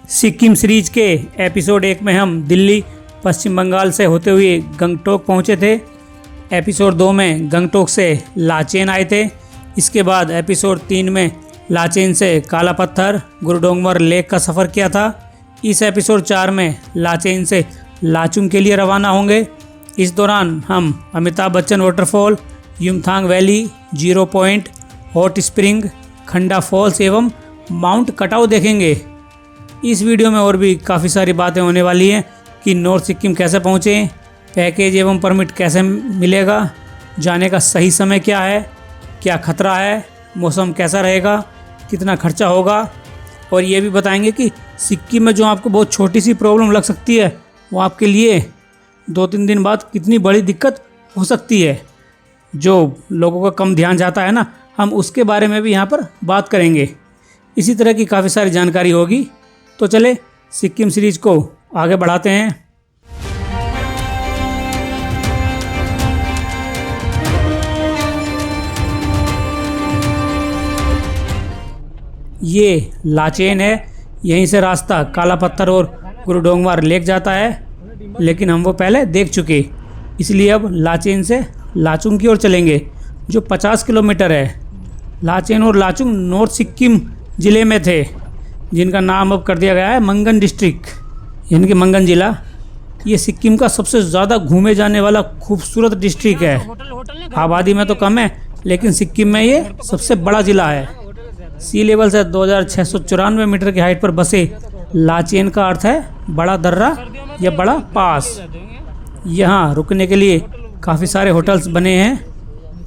Sikkim series के episode 1 में हम दिल्ली पश्चिम बंगाल से होते हुए गंगटोक पहुंचे थे। एपिसोड 2 में गंगटोक से लाचेन आए थे। इसके बाद एपिसोड 3 में लाचेन से काला पत्थर गुरुडोंगमर लेक का सफ़र किया था। इस एपिसोड 4 में लाचेन से लाचुंग के लिए रवाना होंगे। इस दौरान हम Amitabh Bachchan waterfall, Yumthang valley, zero point, hot spring, Khanda falls एवं माउंट कटाव देखेंगे। इस वीडियो में और भी काफ़ी सारी बातें होने वाली हैं कि नॉर्थ सिक्किम कैसे पहुँचें, पैकेज एवं परमिट कैसे मिलेगा, जाने का सही समय क्या है, क्या खतरा है, मौसम कैसा रहेगा, कितना खर्चा होगा, और ये भी बताएंगे कि सिक्किम में जो आपको बहुत छोटी सी प्रॉब्लम लग सकती है वो आपके लिए 2-3 दिन बाद कितनी बड़ी दिक्कत हो सकती है। जो लोगों का कम ध्यान जाता है ना, हम उसके बारे में भी यहाँ पर बात करेंगे। इसी तरह की काफ़ी सारी जानकारी होगी। तो चले सिक्किम सीरीज को आगे बढ़ाते हैं। ये लाचेन है, यहीं से रास्ता काला पत्थर और गुरुडोंगमर लेक जाता है, लेकिन हम वो पहले देख चुके, इसलिए अब लाचेन से लाचुंग की ओर चलेंगे जो 50 किलोमीटर है। लाचेन और लाचुंग नॉर्थ सिक्किम ज़िले में थे, जिनका नाम अब कर दिया गया है मंगन डिस्ट्रिक्ट, यानी कि मंगन ज़िला। ये सिक्किम का सबसे ज़्यादा घूमे जाने वाला खूबसूरत डिस्ट्रिक्ट है। आबादी में तो कम है, लेकिन सिक्किम में ये सबसे बड़ा ज़िला है। सी लेवल से 2694 मीटर की हाइट पर बसे लाचेन का अर्थ है बड़ा दर्रा या बड़ा पास। यहाँ रुकने के लिए काफ़ी सारे होटल्स बने हैं।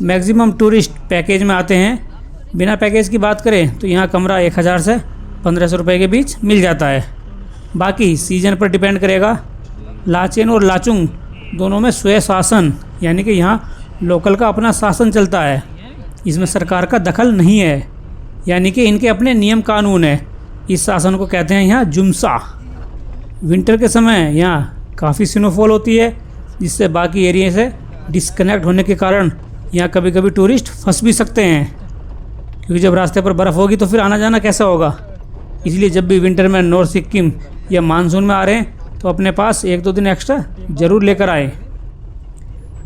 मैक्सिमम टूरिस्ट पैकेज में आते हैं। बिना पैकेज की बात करें तो यहाँ कमरा 1000 से 1500 रुपये के बीच मिल जाता है। बाकी सीजन पर डिपेंड करेगा। लाचेन और लाचुंग दोनों में स्वयं शासन, यानी कि यहाँ लोकल का अपना शासन चलता है। इसमें सरकार का दखल नहीं है, यानी कि इनके अपने नियम कानून है। इस शासन को कहते हैं यहाँ जुम्सा। विंटर के समय यहाँ काफ़ी स्नोफॉल होती है, जिससे बाकी एरिया से डिस्कनेक्ट होने के कारण यहाँ कभी कभी टूरिस्ट फंस भी सकते हैं, क्योंकि जब रास्ते पर बर्फ़ होगी तो फिर आना जाना कैसा होगा। इसलिए जब भी विंटर में नॉर्थ सिक्किम या मानसून में आ रहे हैं तो अपने पास 1-2 दिन एक्स्ट्रा ज़रूर लेकर आए।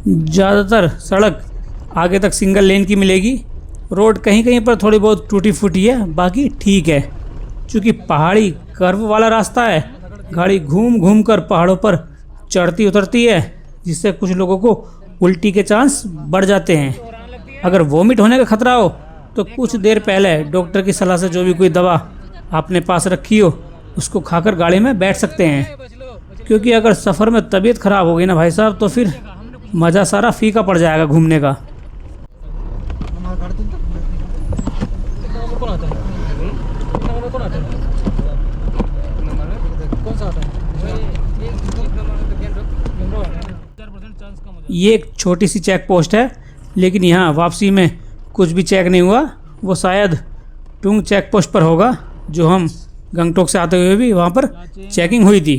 ज़्यादातर सड़क आगे तक सिंगल लेन की मिलेगी। रोड कहीं कहीं पर थोड़ी बहुत टूटी फूटी है, बाकी ठीक है। चूँकि पहाड़ी कर्व वाला रास्ता है, गाड़ी घूम घूम कर पहाड़ों पर चढ़ती उतरती है, जिससे कुछ लोगों को उल्टी के चांस बढ़ जाते हैं। अगर वोमिट होने का खतरा हो तो कुछ देर पहले डॉक्टर की सलाह से जो भी कोई दवा आपने पास रखी हो उसको खाकर गाड़ी में बैठ सकते हैं, क्योंकि अगर सफ़र में तबीयत ख़राब हो गई ना भाई साहब, तो फिर मज़ा सारा फीका पड़ जाएगा घूमने का। ये एक छोटी सी चेक पोस्ट है, लेकिन यहाँ वापसी में कुछ भी चेक नहीं हुआ। वो शायद टुंग चेक पोस्ट पर होगा, जो हम गंगटोक से आते हुए भी वहाँ पर चेकिंग हुई थी।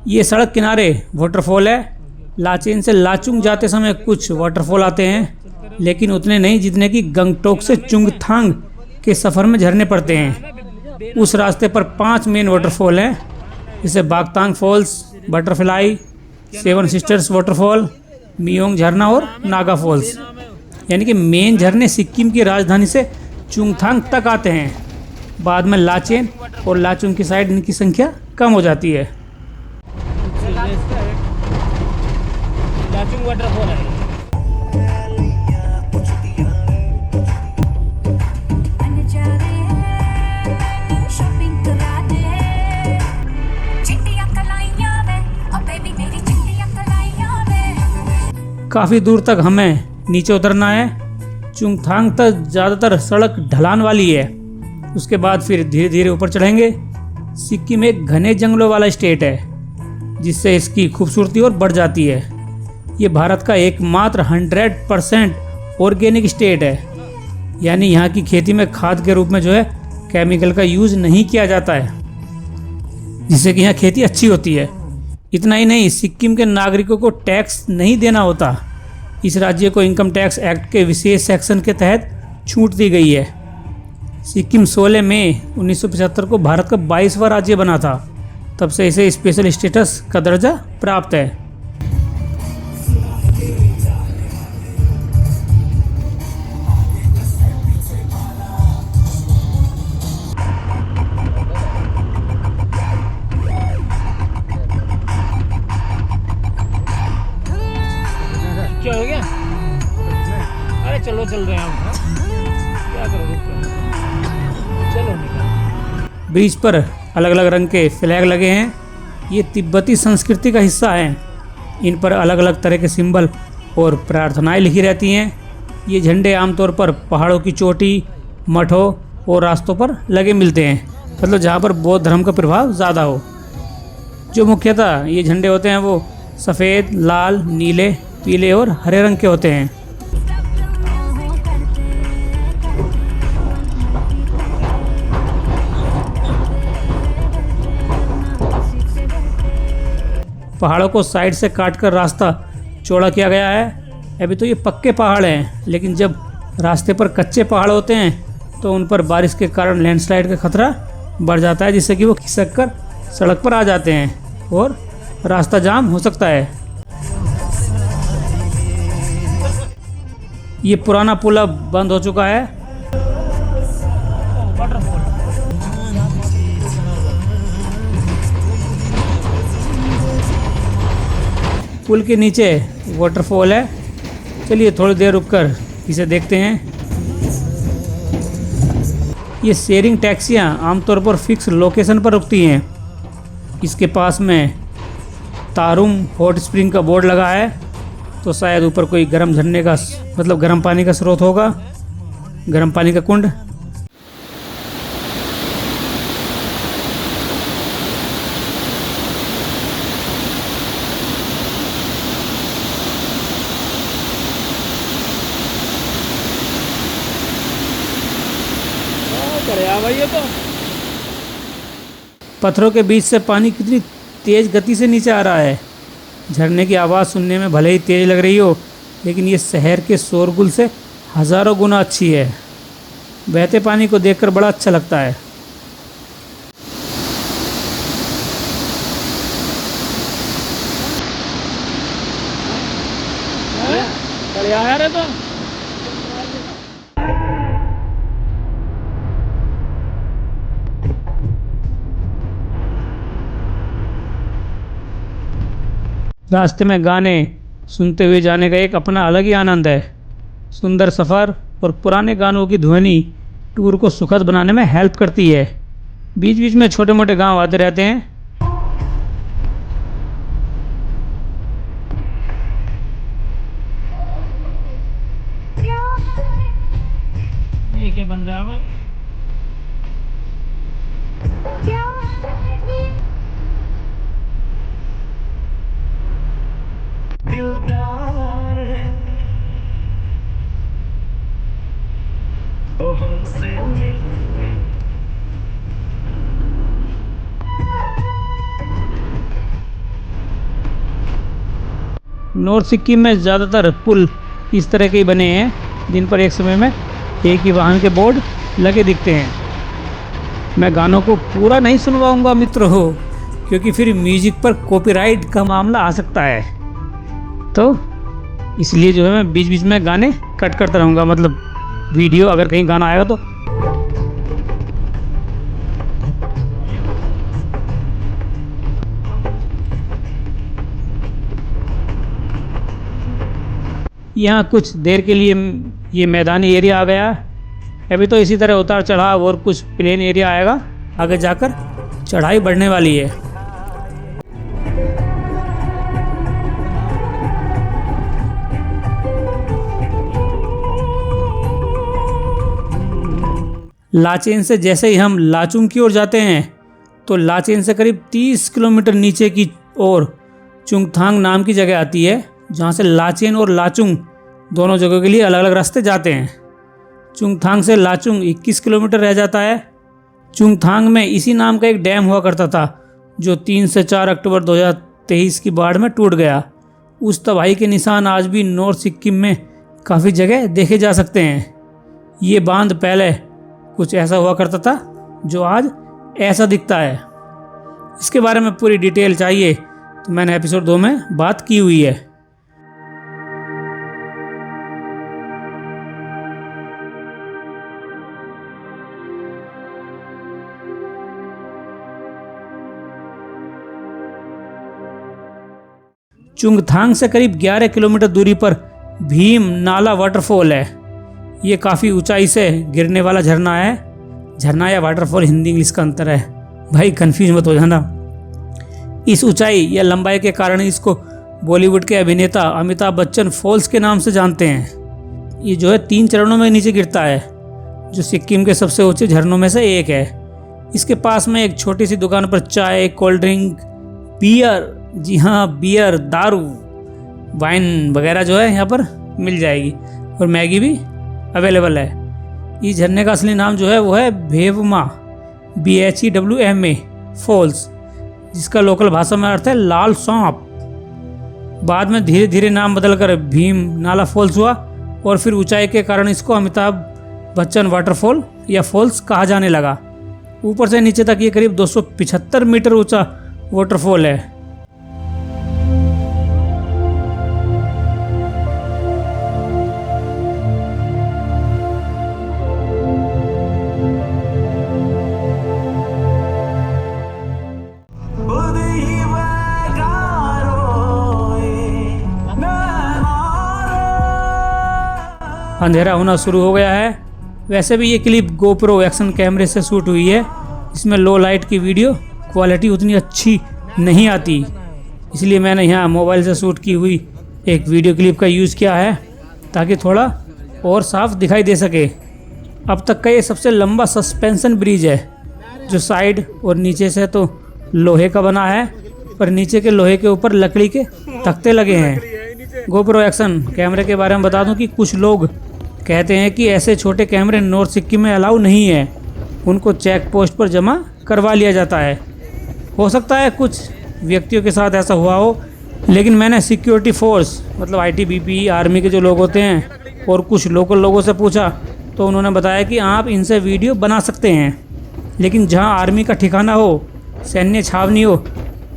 ये सड़क किनारे वाटरफॉल है। लाचेन से लाचुंग जाते समय कुछ वाटरफॉल आते हैं, लेकिन उतने नहीं जितने कि गंगटोक से चुंगथांग के सफ़र में झरने पड़ते हैं। उस रास्ते पर 5 मेन वाटरफॉल हैं, जैसे बागतांग फॉल्स, बटरफ्लाई, 7 सिस्टर्स वाटरफॉल, मियोंग झरना और नागा फॉल्स। यानी कि मेन झरने सिक्किम की राजधानी से चुंगथांग तक आते हैं। बाद में लाचेन और लाचुंग की साइड इनकी संख्या कम हो जाती है। लाचुंग वाटरफॉल है। काफ़ी दूर तक हमें नीचे उतरना है। चुंगथांग तक ज़्यादातर सड़क ढलान वाली है, उसके बाद फिर धीरे धीरे ऊपर चढ़ेंगे। सिक्किम एक घने जंगलों वाला स्टेट है, जिससे इसकी खूबसूरती और बढ़ जाती है। ये भारत का एकमात्र 100% ऑर्गेनिक स्टेट है, यानी यहाँ की खेती में खाद के रूप में जो है केमिकल का यूज़ नहीं किया जाता है, जिससे कि यहाँ खेती अच्छी होती है। इतना ही नहीं, सिक्किम के नागरिकों को टैक्स नहीं देना होता। इस राज्य को इनकम टैक्स एक्ट के विशेष सेक्शन के तहत छूट दी गई है। सिक्किम 16 मई 1975 को भारत का 22वां राज्य बना था। तब से इसे स्पेशल स्टेटस का दर्जा प्राप्त है। क्या हो गया? अरे चलो चल रहे हैं हम। क्या करोगे? चलो निकल। ब्रिज पर अलग अलग रंग के फ्लैग लगे हैं। ये तिब्बती संस्कृति का हिस्सा हैं। इन पर अलग अलग तरह के सिंबल और प्रार्थनाएं लिखी रहती हैं। ये झंडे आमतौर पर पहाड़ों की चोटी, मठों और रास्तों पर लगे मिलते हैं, मतलब जहाँ पर बौद्ध धर्म का प्रभाव ज़्यादा हो। जो मुख्यतः ये झंडे होते हैं वो सफ़ेद, लाल, नीले, पीले और हरे रंग के होते हैं। पहाड़ों को साइड से काटकर रास्ता चौड़ा किया गया है। अभी तो ये पक्के पहाड़ हैं, लेकिन जब रास्ते पर कच्चे पहाड़ होते हैं तो उन पर बारिश के कारण लैंडस्लाइड का खतरा बढ़ जाता है, जिससे कि वो खिसक कर सड़क पर आ जाते हैं और रास्ता जाम हो सकता है। ये पुराना पुल अब बंद हो चुका है। पुल के नीचे वाटरफॉल है। चलिए थोड़ी देर रुककर इसे देखते हैं। ये शेयरिंग टैक्सियाँ आमतौर पर फिक्स लोकेशन पर रुकती हैं। इसके पास में तारुम हॉट स्प्रिंग का बोर्ड लगा है, तो शायद ऊपर कोई गर्म झरने का मतलब गर्म पानी का स्रोत होगा, गर्म पानी का कुंड। भाई ये तो पत्थरों के बीच से पानी कितनी तेज गति से नीचे आ रहा है। झरने की आवाज़ सुनने में भले ही तेज लग रही हो, लेकिन ये शहर के शोरगुल से हज़ारों गुना अच्छी है। बहते पानी को देखकर बड़ा अच्छा लगता है। बढ़िया है रे तो। रास्ते में गाने सुनते हुए जाने का एक अपना अलग ही आनंद है। सुंदर सफ़र और पुराने गानों की ध्वनि टूर को सुखद बनाने में हेल्प करती है। बीच बीच में छोटे मोटे गांव आते रहते हैं। ये क्या बन रहा है? नॉर्थ सिक्किम में ज़्यादातर पुल इस तरह के ही बने हैं, जिन पर एक समय में एक ही वाहन के बोर्ड लगे दिखते हैं। मैं गानों को पूरा नहीं सुनवाऊंगा मित्रों, क्योंकि फिर म्यूजिक पर कॉपीराइट का मामला आ सकता है। तो इसलिए जो है मैं बीच बीच में गाने कट करता रहूँगा, मतलब वीडियो अगर कहीं गाना आएगा तो। यहाँ कुछ देर के लिए ये मैदानी एरिया आ गया। अभी तो इसी तरह उतार चढ़ाव और कुछ प्लेन एरिया आएगा, आगे जाकर चढ़ाई बढ़ने वाली है। लाचेन से जैसे ही हम लाचुंग की ओर जाते हैं तो लाचेन से करीब 30 किलोमीटर नीचे की ओर चुंगथांग नाम की जगह आती है, जहाँ से लाचेन और लाचुंग दोनों जगहों के लिए अलग अलग रास्ते जाते हैं। चुंगथांग से लाचुंग 21 किलोमीटर रह जाता है। चुंगथांग में इसी नाम का एक डैम हुआ करता था, जो 3 से 4 अक्टूबर 2023 की बाढ़ में टूट गया। उस तबाही के निशान आज भी नॉर्थ सिक्किम में काफ़ी जगह देखे जा सकते हैं। ये बांध पहले कुछ ऐसा हुआ करता था जो आज ऐसा दिखता है। इसके बारे में पूरी डिटेल चाहिए तो मैंने एपिसोड 2 में बात की हुई है। चुंगथांग से करीब 11 किलोमीटर दूरी पर भीम नाला वाटरफॉल है। ये काफ़ी ऊंचाई से गिरने वाला झरना है। झरना या वाटरफॉल हिंदी इंग्लिश का अंतर है, भाई कंफ्यूज मत हो जाना। इस ऊंचाई या लंबाई के कारण इसको बॉलीवुड के अभिनेता अमिताभ बच्चन फॉल्स के नाम से जानते हैं। ये जो है 3 चरणों में नीचे गिरता है, जो सिक्किम के सबसे ऊंचे झरनों में से एक है। इसके पास में एक छोटी सी दुकान पर चाय, कोल्ड ड्रिंक, बियर, जी हाँ बियर, दारू, वाइन वगैरह जो है यहाँ पर मिल जाएगी और मैगी भी अवेलेबल है। इस झरने का असली नाम जो है वो है भेवमा, BHEWMA फॉल्स, जिसका लोकल भाषा में अर्थ है लाल सांप। बाद में धीरे धीरे नाम बदलकर भीम नाला फॉल्स हुआ और फिर ऊंचाई के कारण इसको अमिताभ बच्चन वाटरफॉल या फॉल्स कहा जाने लगा। ऊपर से नीचे तक ये करीब 275 मीटर ऊंचा वाटरफॉल है। अंधेरा होना शुरू हो गया है। वैसे भी ये क्लिप गोप्रो एक्शन कैमरे से शूट हुई है। इसमें लो लाइट की वीडियो क्वालिटी उतनी अच्छी नहीं आती, इसलिए मैंने यहाँ मोबाइल से शूट की हुई एक वीडियो क्लिप का यूज़ किया है ताकि थोड़ा और साफ दिखाई दे सके। अब तक का ये सबसे लंबा सस्पेंशन ब्रिज है, जो साइड और नीचे से तो लोहे का बना है, पर नीचे के लोहे के ऊपर लकड़ी के तख्ते लगे हैं। गोप्रो एक्शन कैमरे के बारे में बता दूं कि कुछ लोग कहते हैं कि ऐसे छोटे कैमरे नॉर्थ सिक्किम में अलाउ नहीं है, उनको चेक पोस्ट पर जमा करवा लिया जाता है। हो सकता है कुछ व्यक्तियों के साथ ऐसा हुआ हो, लेकिन मैंने सिक्योरिटी फोर्स मतलब ITBP आर्मी के जो लोग होते हैं और कुछ लोकल लोगों से पूछा तो उन्होंने बताया कि आप इनसे वीडियो बना सकते हैं, लेकिन जहां आर्मी का ठिकाना हो, सैन्य छावनी हो,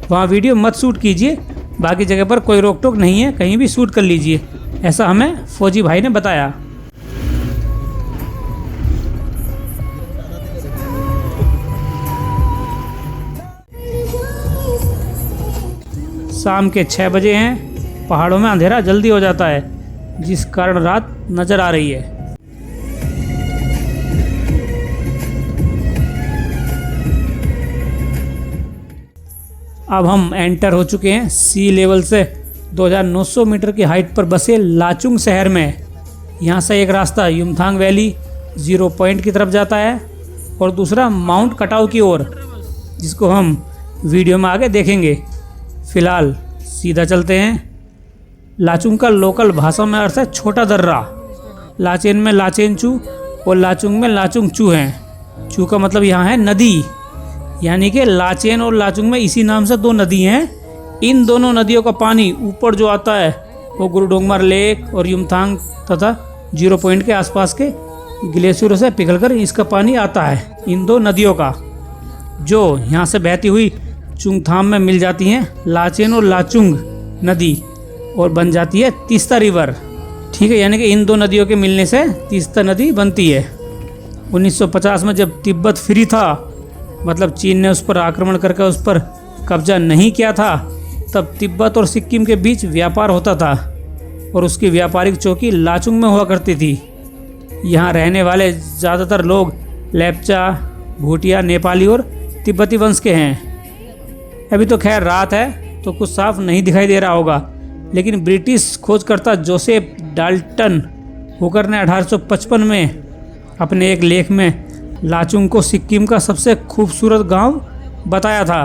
वहाँ वीडियो मत शूट कीजिए। बाकी जगह पर कोई रोक टोक नहीं है, कहीं भी शूट कर लीजिए, ऐसा हमें फौजी भाई ने बताया। शाम के 6 बजे हैं। पहाड़ों में अंधेरा जल्दी हो जाता है, जिस कारण रात नज़र आ रही है। अब हम एंटर हो चुके हैं सी लेवल से 2900 मीटर की हाइट पर बसे लाचुंग शहर में। यहाँ से एक रास्ता युमथांग वैली 0 पॉइंट की तरफ जाता है और दूसरा माउंट कटाव की ओर, जिसको हम वीडियो में आगे देखेंगे। फिलहाल सीधा चलते हैं। लाचुंग का लोकल भाषा में अर्थ है छोटा दर्रा। लाचेन में लाचेन चू और लाचुंग में लाचुंग चू हैं। चू का मतलब यहाँ है नदी, यानी कि लाचेन और लाचुंग में इसी नाम से 2 नदी हैं। इन दोनों नदियों का पानी ऊपर जो आता है वो गुरु डोंगमार लेक और युमथांग तथा 0 पॉइंट के आसपास के ग्लेशियरों से पिघलकर इसका पानी आता है। इन 2 नदियों का जो यहाँ से बहती हुई चुंगथाम में मिल जाती हैं लाचेन और लाचुंग नदी और बन जाती है तीस्ता रिवर। ठीक है, यानी कि इन 2 नदियों के मिलने से तीस्ता नदी बनती है। 1950 में जब तिब्बत फ्री था, मतलब चीन ने उस पर आक्रमण करके उस पर कब्जा नहीं किया था, तब तिब्बत और सिक्किम के बीच व्यापार होता था और उसकी व्यापारिक चौकी लाचुंग में हुआ करती थी। यहाँ रहने वाले ज़्यादातर लोग लेप्चा, भूटिया, नेपाली और तिब्बती वंश के हैं। अभी तो खैर रात है तो कुछ साफ नहीं दिखाई दे रहा होगा, लेकिन ब्रिटिश खोजकर्ता जोसेफ डाल्टन हुकर ने 1855 में अपने एक लेख में लाचुंग को सिक्किम का सबसे खूबसूरत गांव बताया था।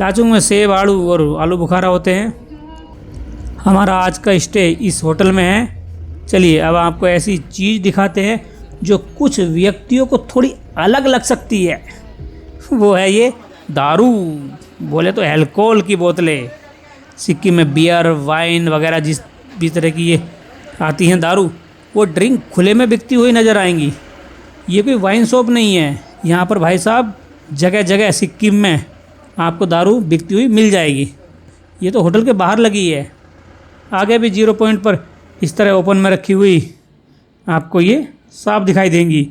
लाचुंग में सेब, आड़ू और आलू बुखारा होते हैं। हमारा आज का स्टे इस होटल में है। चलिए अब आपको ऐसी चीज़ दिखाते हैं जो कुछ व्यक्तियों को थोड़ी अलग लग सकती है। वो है ये दारू, बोले तो अल्कोहल की बोतलें। सिक्किम में बियर, वाइन वगैरह जिस भी तरह की ये आती हैं दारू, वो ड्रिंक खुले में बिकती हुई नज़र आएंगी। ये कोई वाइन शॉप नहीं है। यहाँ पर भाई साहब जगह जगह सिक्किम में आपको दारू बिकती हुई मिल जाएगी। ये तो होटल के बाहर लगी है। आगे भी 0 पॉइंट पर इस तरह ओपन में रखी हुई आपको ये साफ दिखाई देंगी,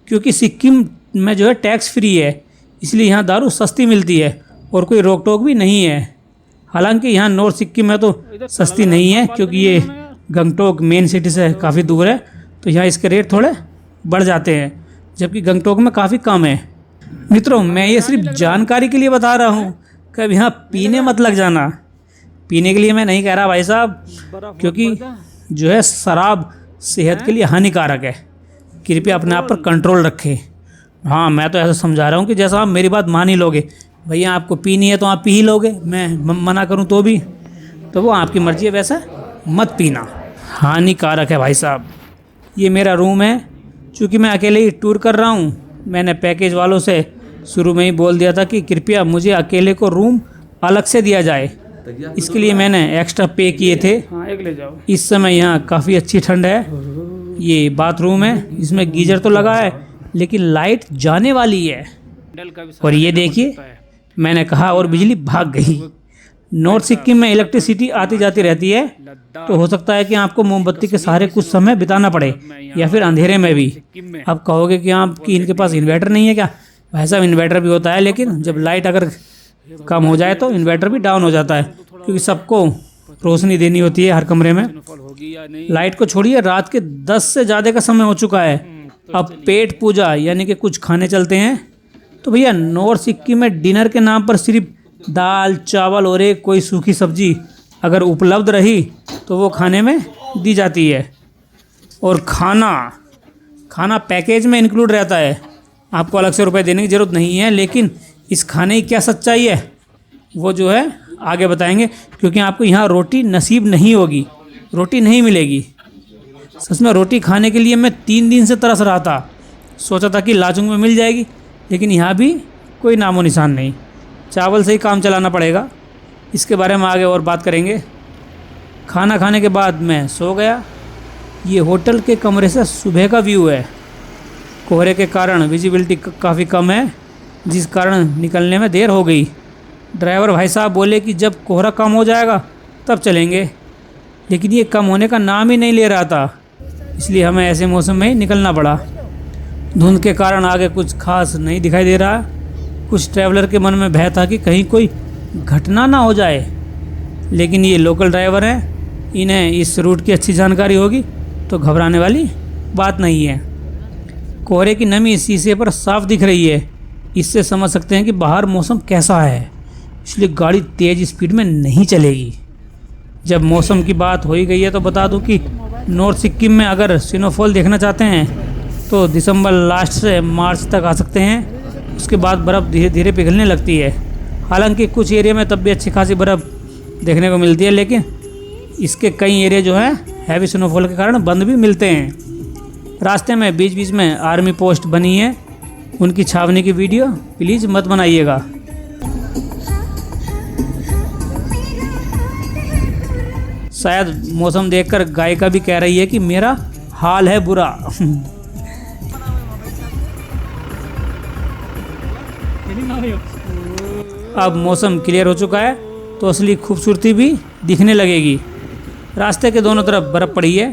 क्योंकि सिक्किम में जो है टैक्स फ्री है, इसलिए यहाँ दारू सस्ती मिलती है और कोई रोक टोक भी नहीं है। हालांकि यहाँ नॉर्थ सिक्किम में तो सस्ती नहीं है, क्योंकि ये गंगटोक मेन सिटी से काफ़ी दूर है, तो यहाँ इसके रेट थोड़े बढ़ जाते हैं, जबकि गंगटोक में काफ़ी कम है। मित्रों, मैं ये सिर्फ जानकारी के लिए बता रहा हूँ कि अब यहाँ पीने मत लग जाना। पीने के लिए मैं नहीं कह रहा भाई साहब, क्योंकि जो है शराब सेहत के लिए हानिकारक है। कृपया अपने आप पर कंट्रोल रखें। हाँ, मैं तो ऐसा समझा रहा हूँ कि जैसा आप मेरी बात मान ही लोगे। भैया आपको पीनी है तो आप पी ही लोगे, मैं मना करूँ तो भी, तो वो आपकी मर्ज़ी है, वैसा मत पीना, हानिकारक है भाई साहब। ये मेरा रूम है। चूँकि मैं अकेले ही टूर कर रहा हूँ, मैंने पैकेज वालों से शुरू में ही बोल दिया था कि कृपया मुझे अकेले को रूम अलग से दिया जाए। इसके लिए मैंने एक्स्ट्रा पे किए थे। हाँ, एक ले जाओ। इस समय यहाँ काफ़ी अच्छी ठंड है। ये बाथरूम है, इसमें गीजर तो लगा है लेकिन लाइट जाने वाली है। और ये देखिए, मैंने कहा और बिजली भाग गई। नॉर्थ सिक्किम में इलेक्ट्रिसिटी आती जाती रहती है, तो हो सकता है कि आपको मोमबत्ती के सहारे कुछ समय बिताना पड़े या फिर अंधेरे में भी। अब कहोगे कि आपकी इनके पास इन्वर्टर नहीं है क्या? वैसा इन्वर्टर भी होता है, लेकिन जब लाइट अगर कम हो जाए तो इन्वर्टर भी डाउन हो जाता है, क्योंकि सबको रोशनी देनी होती है हर कमरे में। लाइट को छोड़िए, रात के 10 से ज़्यादा का समय हो चुका है। अब पेट पूजा यानी कि कुछ खाने चलते हैं। तो भैया नॉर्थ सिक्किम में डिनर के नाम पर सिर्फ दाल चावल और एक कोई सूखी सब्जी अगर उपलब्ध रही तो वो खाने में दी जाती है। और खाना पैकेज में इंक्लूड रहता है, आपको अलग से रुपए देने की ज़रूरत नहीं है। लेकिन इस खाने की क्या सच्चाई है वो जो है आगे बताएंगे, क्योंकि आपको यहाँ रोटी नसीब नहीं होगी, रोटी नहीं मिलेगी। सच में रोटी खाने के लिए मैं 3 दिन से तरस रहा था। सोचा था कि लाचुंग में मिल जाएगी, लेकिन यहाँ भी कोई नामो निशान नहीं। चावल से ही काम चलाना पड़ेगा। इसके बारे में आगे और बात करेंगे। खाना खाने के बाद मैं सो गया। ये होटल के कमरे से सुबह का व्यू है। कोहरे के कारण विजिबिलिटी काफ़ी कम है, जिस कारण निकलने में देर हो गई। ड्राइवर भाई साहब बोले कि जब कोहरा कम हो जाएगा तब चलेंगे, लेकिन ये कम होने का नाम ही नहीं ले रहा था, इसलिए हमें ऐसे मौसम में ही निकलना पड़ा। धुंध के कारण आगे कुछ खास नहीं दिखाई दे रहा। कुछ ट्रैवलर के मन में भय था कि कहीं कोई घटना ना हो जाए, लेकिन ये लोकल ड्राइवर हैं, इन्हें इस रूट की अच्छी जानकारी होगी, तो घबराने वाली बात नहीं है। कोहरे की नमी शीशे पर साफ दिख रही है, इससे समझ सकते हैं कि बाहर मौसम कैसा है, इसलिए गाड़ी तेज़ स्पीड में नहीं चलेगी। जब मौसम की बात हो ही गई है तो बता दूं कि नॉर्थ सिक्किम में अगर स्नोफॉल देखना चाहते हैं तो दिसंबर लास्ट से मार्च तक आ सकते हैं। उसके बाद बर्फ़ धीरे धीरे पिघलने लगती है। हालांकि कुछ एरिया में तब भी अच्छी खासी बर्फ़ देखने को मिलती है, लेकिन इसके कई एरिया जो हैं हैवी स्नोफॉल के कारण बंद भी मिलते हैं। रास्ते में बीच बीच में आर्मी पोस्ट बनी है, उनकी छावनी की वीडियो प्लीज़ मत बनाइएगा। शायद मौसम देखकर गायिका भी कह रही है कि मेरा हाल है बुरा। अब मौसम क्लियर हो चुका है तो असली खूबसूरती भी दिखने लगेगी। रास्ते के दोनों तरफ बर्फ़ पड़ी है।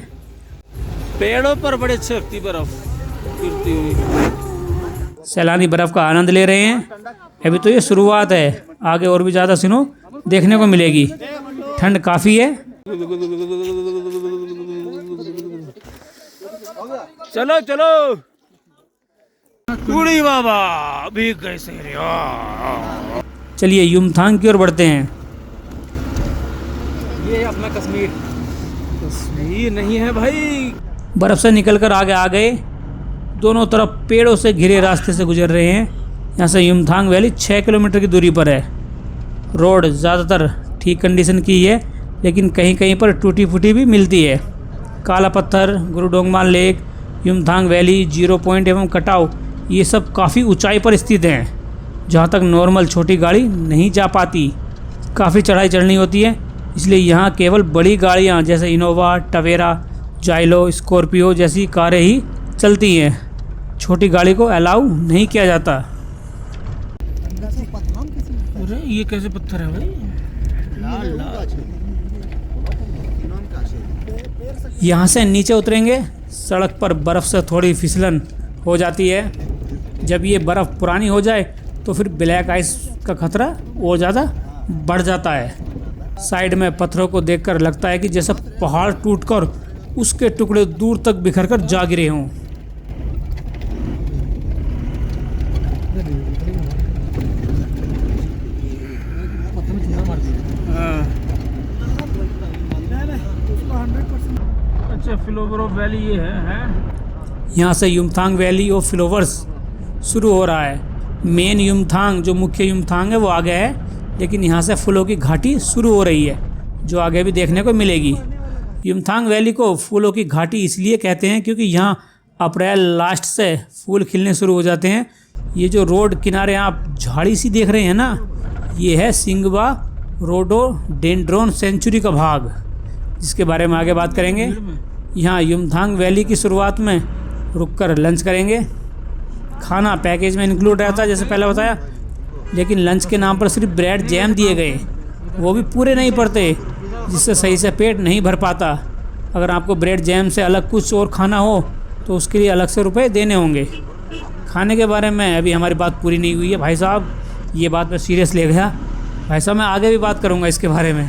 पेड़ों पर बड़े अच्छे लगती बर्फ गिरती हुई। सैलानी बर्फ़ का आनंद ले रहे हैं। अभी तो ये शुरुआत है, आगे और भी ज़्यादा स्नो देखने को मिलेगी। ठंड काफ़ी है। चलो चलो कुड़ी बाबा अभी कैसे चलिए युमथांग की ओर बढ़ते हैं। ये अपना कश्मीर नहीं है भाई। बर्फ़ से निकलकर आगे आ गए। दोनों तरफ पेड़ों से घिरे रास्ते से गुजर रहे हैं। यहाँ से युमथांग वैली 6 किलोमीटर की दूरी पर है। रोड ज़्यादातर ठीक कंडीशन की है, लेकिन कहीं कहीं पर टूटी फूटी भी मिलती है। काला पत्थर, गुरु डोंगमाल लेक, युमथांग वैली, 0 पॉइंट एवं कटाव, ये सब काफ़ी ऊंचाई पर स्थित हैं, जहाँ तक नॉर्मल छोटी गाड़ी नहीं जा पाती। काफ़ी चढ़ाई चढ़नी होती है, इसलिए यहाँ केवल बड़ी गाड़ियाँ जैसे इनोवा, टवेरा, जाइलो, स्कॉर्पियो जैसी कारें ही चलती हैं। छोटी गाड़ी को अलाउ नहीं किया जाता। अरे ये कैसे पत्थर है भाई? यहाँ से नीचे उतरेंगे, सड़क पर बर्फ़ से थोड़ी फिसलन हो जाती है। जब ये बर्फ़ पुरानी हो जाए तो फिर ब्लैक आइस का खतरा और ज़्यादा बढ़ जाता है। साइड में पत्थरों को देखकर लगता है कि जैसे पहाड़ टूटकर उसके टुकड़े दूर तक बिखर कर जा गिरे हों। अच्छा, फ्लोवर ऑफ वैली ये है? यहाँ से युमथांग वैली ऑफ फ्लोवर्स शुरू हो रहा है। मेन युमथांग जो मुख्य युमथांग है वो आगे है, लेकिन यहाँ से फूलों की घाटी शुरू हो रही है जो आगे भी देखने को मिलेगी। युमथांग वैली को फूलों की घाटी इसलिए कहते हैं क्योंकि यहाँ अप्रैल लास्ट से फूल खिलने शुरू हो जाते हैं। ये जो रोड किनारे आप झाड़ी सी देख रहे हैं ना, ये है सिंगबा रोडोडेंड्रोन सेंचुरी का भाग, जिसके बारे में आगे बात करेंगे। यहाँ युमथांग वैली की शुरुआत में रुककर लंच करेंगे। खाना पैकेज में इंक्लूड रहता है जैसे पहले बताया, लेकिन लंच के नाम पर सिर्फ ब्रेड जैम दिए गए, वो भी पूरे नहीं पड़ते, जिससे सही से पेट नहीं भर पाता। अगर आपको ब्रेड जैम से अलग कुछ और खाना हो तो उसके लिए अलग से रुपए देने होंगे। खाने के बारे में अभी हमारी बात पूरी नहीं हुई है भाई साहब, ये बात मैं सीरियस ले गया भाई साहब, मैं आगे भी बात करूँगा इसके बारे में।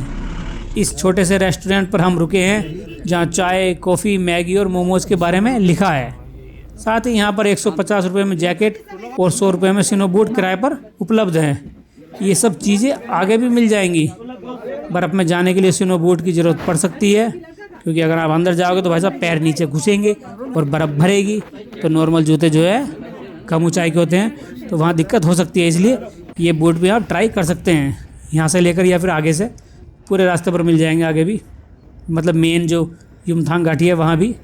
इस छोटे से रेस्टोरेंट पर हम रुके हैं जहाँ चाय, कॉफ़ी, मैगी और मोमोज़ के बारे में लिखा है। साथ ही यहाँ पर 150 रुपये में जैकेट और 100 रुपये में स्नो बूट किराए पर उपलब्ध हैं। ये सब चीज़ें आगे भी मिल जाएंगी। बर्फ़ में जाने के लिए स्नो बूट की ज़रूरत पड़ सकती है, क्योंकि अगर आप अंदर जाओगे तो भाई साहब पैर नीचे घुसेंगे और बर्फ़ भरेगी, तो नॉर्मल जूते जो है कम ऊंचाई के होते हैं, तो वहाँ दिक्कत हो सकती है। इसलिए ये बूट भी आप ट्राई कर सकते हैं, यहाँ से लेकर या फिर आगे से पूरे रास्ते पर मिल जाएंगे आगे भी, मतलब मेन जो युमथांग घाटी है वहाँ भी।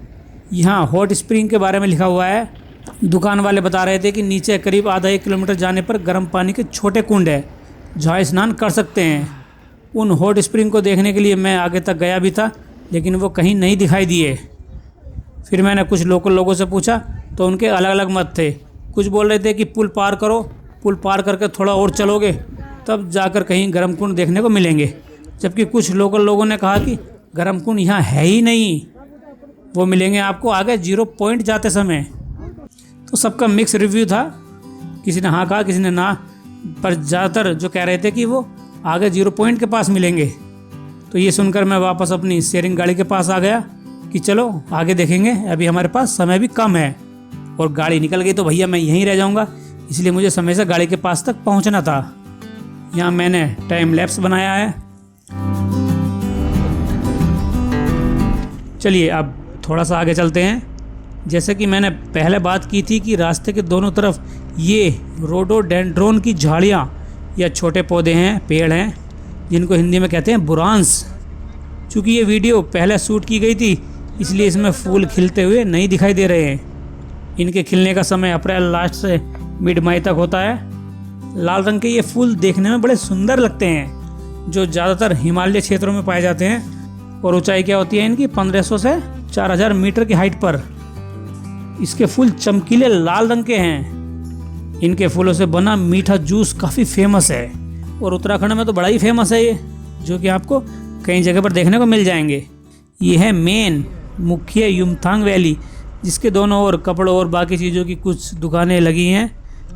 यहाँ हॉट स्प्रिंग के बारे में लिखा हुआ है। दुकान वाले बता रहे थे कि नीचे करीब आधा 1 किलोमीटर जाने पर गर्म पानी के छोटे कुंड है जहाँ स्नान कर सकते हैं। उन हॉट स्प्रिंग को देखने के लिए मैं आगे तक गया भी था, लेकिन वो कहीं नहीं दिखाई दिए। फिर मैंने कुछ लोकल लोगों से पूछा तो उनके अलग अलग मत थे। कुछ बोल रहे थे कि पुल पार करो, पुल पार करके थोड़ा और चलोगे तब जाकर कहीं गर्म कुंड देखने को मिलेंगे, जबकि कुछ लोकल लोगों ने कहा कि गर्म कुंड यहाँ है ही नहीं, वो मिलेंगे आपको आगे 0 पॉइंट जाते समय। तो सबका मिक्स रिव्यू था, किसी ने हाँ कहा, किसी ने ना, पर ज़्यादातर जो कह रहे थे कि वो आगे 0 पॉइंट के पास मिलेंगे। तो ये सुनकर मैं वापस अपनी शेयरिंग गाड़ी के पास आ गया कि चलो आगे देखेंगे, अभी हमारे पास समय भी कम है, और गाड़ी निकल गई तो भैया मैं यहीं रह जाऊँगा, इसलिए मुझे समय से गाड़ी के पास तक पहुँचना था। यहाँ मैंने टाइम लैप्स बनाया है। चलिए अब थोड़ा सा आगे चलते हैं। जैसे कि मैंने पहले बात की थी कि रास्ते के दोनों तरफ ये रोडोडेंड्रोन की झाड़ियाँ या छोटे पौधे हैं, पेड़ हैं, जिनको हिंदी में कहते हैं बुरांस। चूँकि ये वीडियो पहले शूट की गई थी, इसलिए इसमें फूल खिलते हुए नहीं दिखाई दे रहे हैं। इनके खिलने का समय अप्रैल लास्ट से मिड मई तक होता है। लाल रंग के ये फूल देखने में बड़े सुंदर लगते हैं, जो ज़्यादातर हिमालय क्षेत्रों में पाए जाते हैं। और ऊंचाई क्या होती है इनकी 1500 से 4000 मीटर की हाइट पर। इसके फूल चमकीले लाल रंग के हैं। इनके फूलों से बना मीठा जूस काफ़ी फेमस है, और उत्तराखंड में तो बड़ा ही फेमस है ये, जो कि आपको कई जगह पर देखने को मिल जाएंगे। ये है मेन मुख्य युमथांग वैली, जिसके दोनों ओर कपड़ों और बाकी चीज़ों की कुछ दुकानें लगी हैं।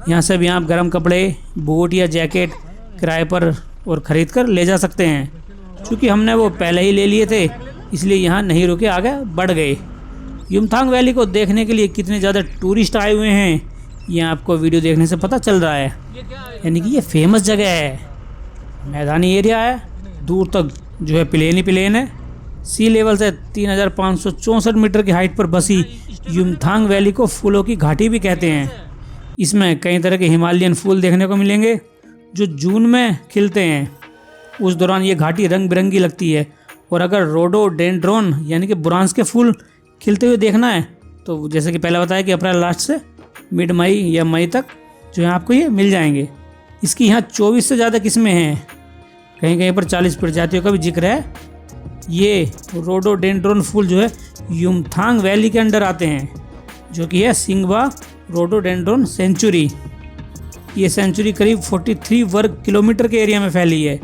यहाँ से भी आप गर्म कपड़े, बूट या जैकेट किराए पर और ख़रीद कर ले जा सकते हैं। चूँकि हमने वो पहले ही ले लिए थे, इसलिए यहाँ नहीं रुके, आगे बढ़ गए। युमथांग वैली को देखने के लिए कितने ज़्यादा टूरिस्ट आए हुए हैं, ये आपको वीडियो देखने से पता चल रहा है। यानी कि ये फेमस जगह है, मैदानी एरिया है, दूर तक जो है प्लेन ही प्लेन है। सी लेवल से 3564 मीटर की हाइट पर बसी युमथांग वैली को फूलों की घाटी भी कहते हैं। इसमें कई तरह के हिमालयन फूल देखने को मिलेंगे जो जून में खिलते हैं। उस दौरान ये घाटी रंग बिरंगी लगती है। और अगर रोडोडेंड्रोन यानी कि बुरांस के फूल खिलते हुए देखना है तो जैसे कि पहले बताया कि अप्रैल लास्ट से मिड मई या मई तक जो है आपको ये मिल जाएंगे। इसकी यहाँ 24 से ज़्यादा किस्में हैं, कहीं कहीं पर 40 प्रजातियों का भी जिक्र है। ये रोडोडेंड्रोन फूल जो है युमथांग वैली के अंडर आते हैं, जो कि है सिंगबा रोडोडेंड्रॉन सेंचुरी। ये सेंचुरी करीब 43 वर्ग किलोमीटर के एरिया में फैली है,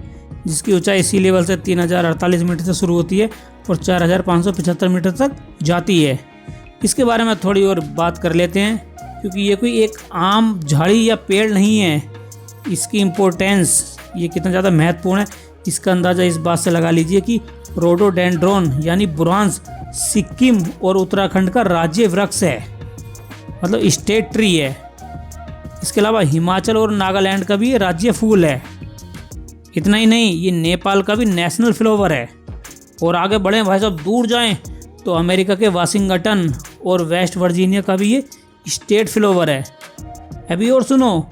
जिसकी ऊंचाई सी लेवल से 3048 मीटर से शुरू होती है और 4575 मीटर तक जाती है। इसके बारे में थोड़ी और बात कर लेते हैं, क्योंकि ये कोई एक आम झाड़ी या पेड़ नहीं है। इसकी इम्पोर्टेंस, ये कितना ज़्यादा महत्वपूर्ण है, इसका अंदाज़ा इस बात से लगा लीजिए कि रोडोडेंड्रॉन यानी बुरांस सिक्किम और उत्तराखंड का राज्य वृक्ष है, मतलब स्टेट ट्री है। इसके अलावा हिमाचल और नागालैंड का भी ये राज्य फूल है। इतना ही नहीं, ये नेपाल का भी नेशनल फ्लावर है। और आगे बढ़ें भाई साहब, दूर जाएं तो अमेरिका के वाशिंगटन और वेस्ट वर्जीनिया का भी ये स्टेट फ्लावर है। अभी और सुनो,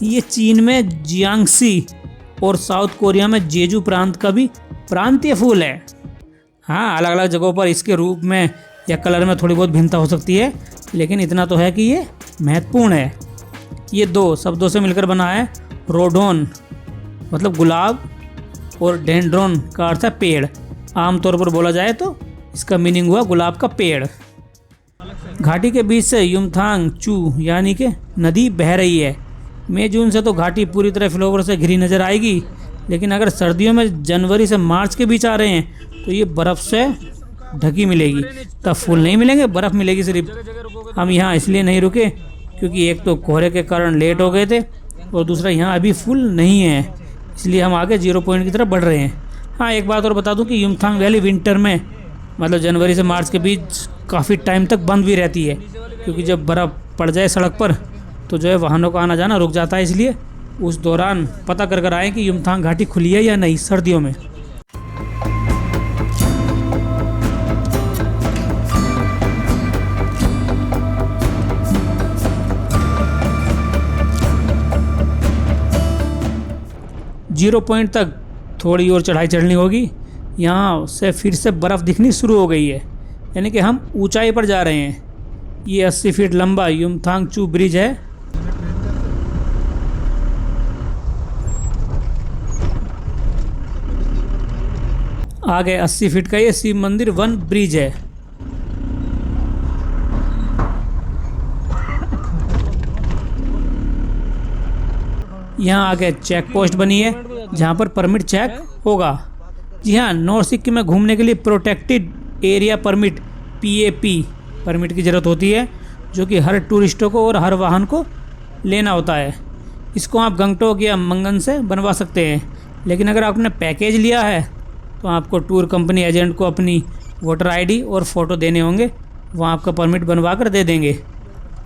ये चीन में जियांगसी और साउथ कोरिया में जेजू प्रांत का भी प्रांतीय फूल है। हाँ, अलग अलग जगहों पर इसके रूप में या कलर में थोड़ी बहुत भिन्नता हो सकती है, लेकिन इतना तो है कि ये महत्वपूर्ण है। ये दो शब्दों से मिलकर बना है। रोडोन मतलब गुलाब और डेंड्रोन का अर्थ है पेड़। आमतौर पर बोला जाए तो इसका मीनिंग हुआ गुलाब का पेड़। घाटी के बीच से युमथांग चू यानी कि नदी बह रही है। मई जून से तो घाटी पूरी तरह फ्लावर से घिरी नज़र आएगी, लेकिन अगर सर्दियों में जनवरी से मार्च के बीच आ रहे हैं तो ये बर्फ़ से ढकी मिलेगी। तब फूल नहीं मिलेंगे, बर्फ़ मिलेगी सिर्फ। हम यहाँ इसलिए नहीं रुके क्योंकि एक तो कोहरे के कारण लेट हो गए थे और दूसरा यहाँ अभी फूल नहीं है, इसलिए हम आगे 0 पॉइंट की तरफ बढ़ रहे हैं। हाँ, एक बात और बता दूं कि युमथांग वैली विंटर में मतलब जनवरी से मार्च के बीच काफ़ी टाइम तक बंद भी रहती है, क्योंकि जब बर्फ़ पड़ जाए सड़क पर तो जो है वाहनों का आना जाना रुक जाता है। इसलिए उस दौरान पता कर आएँ कि युमथांग घाटी खुली है या नहीं सर्दियों में। जीरो पॉइंट तक थोड़ी और चढ़ाई चढ़नी होगी। यहाँ से फिर से बर्फ़ दिखनी शुरू हो गई है, यानी कि हम ऊंचाई पर जा रहे हैं। ये 80 फीट लंबा युमथांग चू ब्रिज है। आगे 80 फीट का ये शिव मंदिर वन ब्रिज है। यहाँ आगे चेक पोस्ट बनी है जहाँ पर परमिट चेक होगा। जी हाँ, नॉर्थ सिक्किम में घूमने के लिए protected area permit PAP permit की ज़रूरत होती है, जो कि हर टूरिस्टों को और हर वाहन को लेना होता है। इसको आप गंगटोक या मंगन से बनवा सकते हैं, लेकिन अगर आपने पैकेज लिया है तो आपको टूर कंपनी एजेंट को अपनी वोटर ID और फ़ोटो देने होंगे, वहाँ आपका परमिट बनवा कर दे देंगे।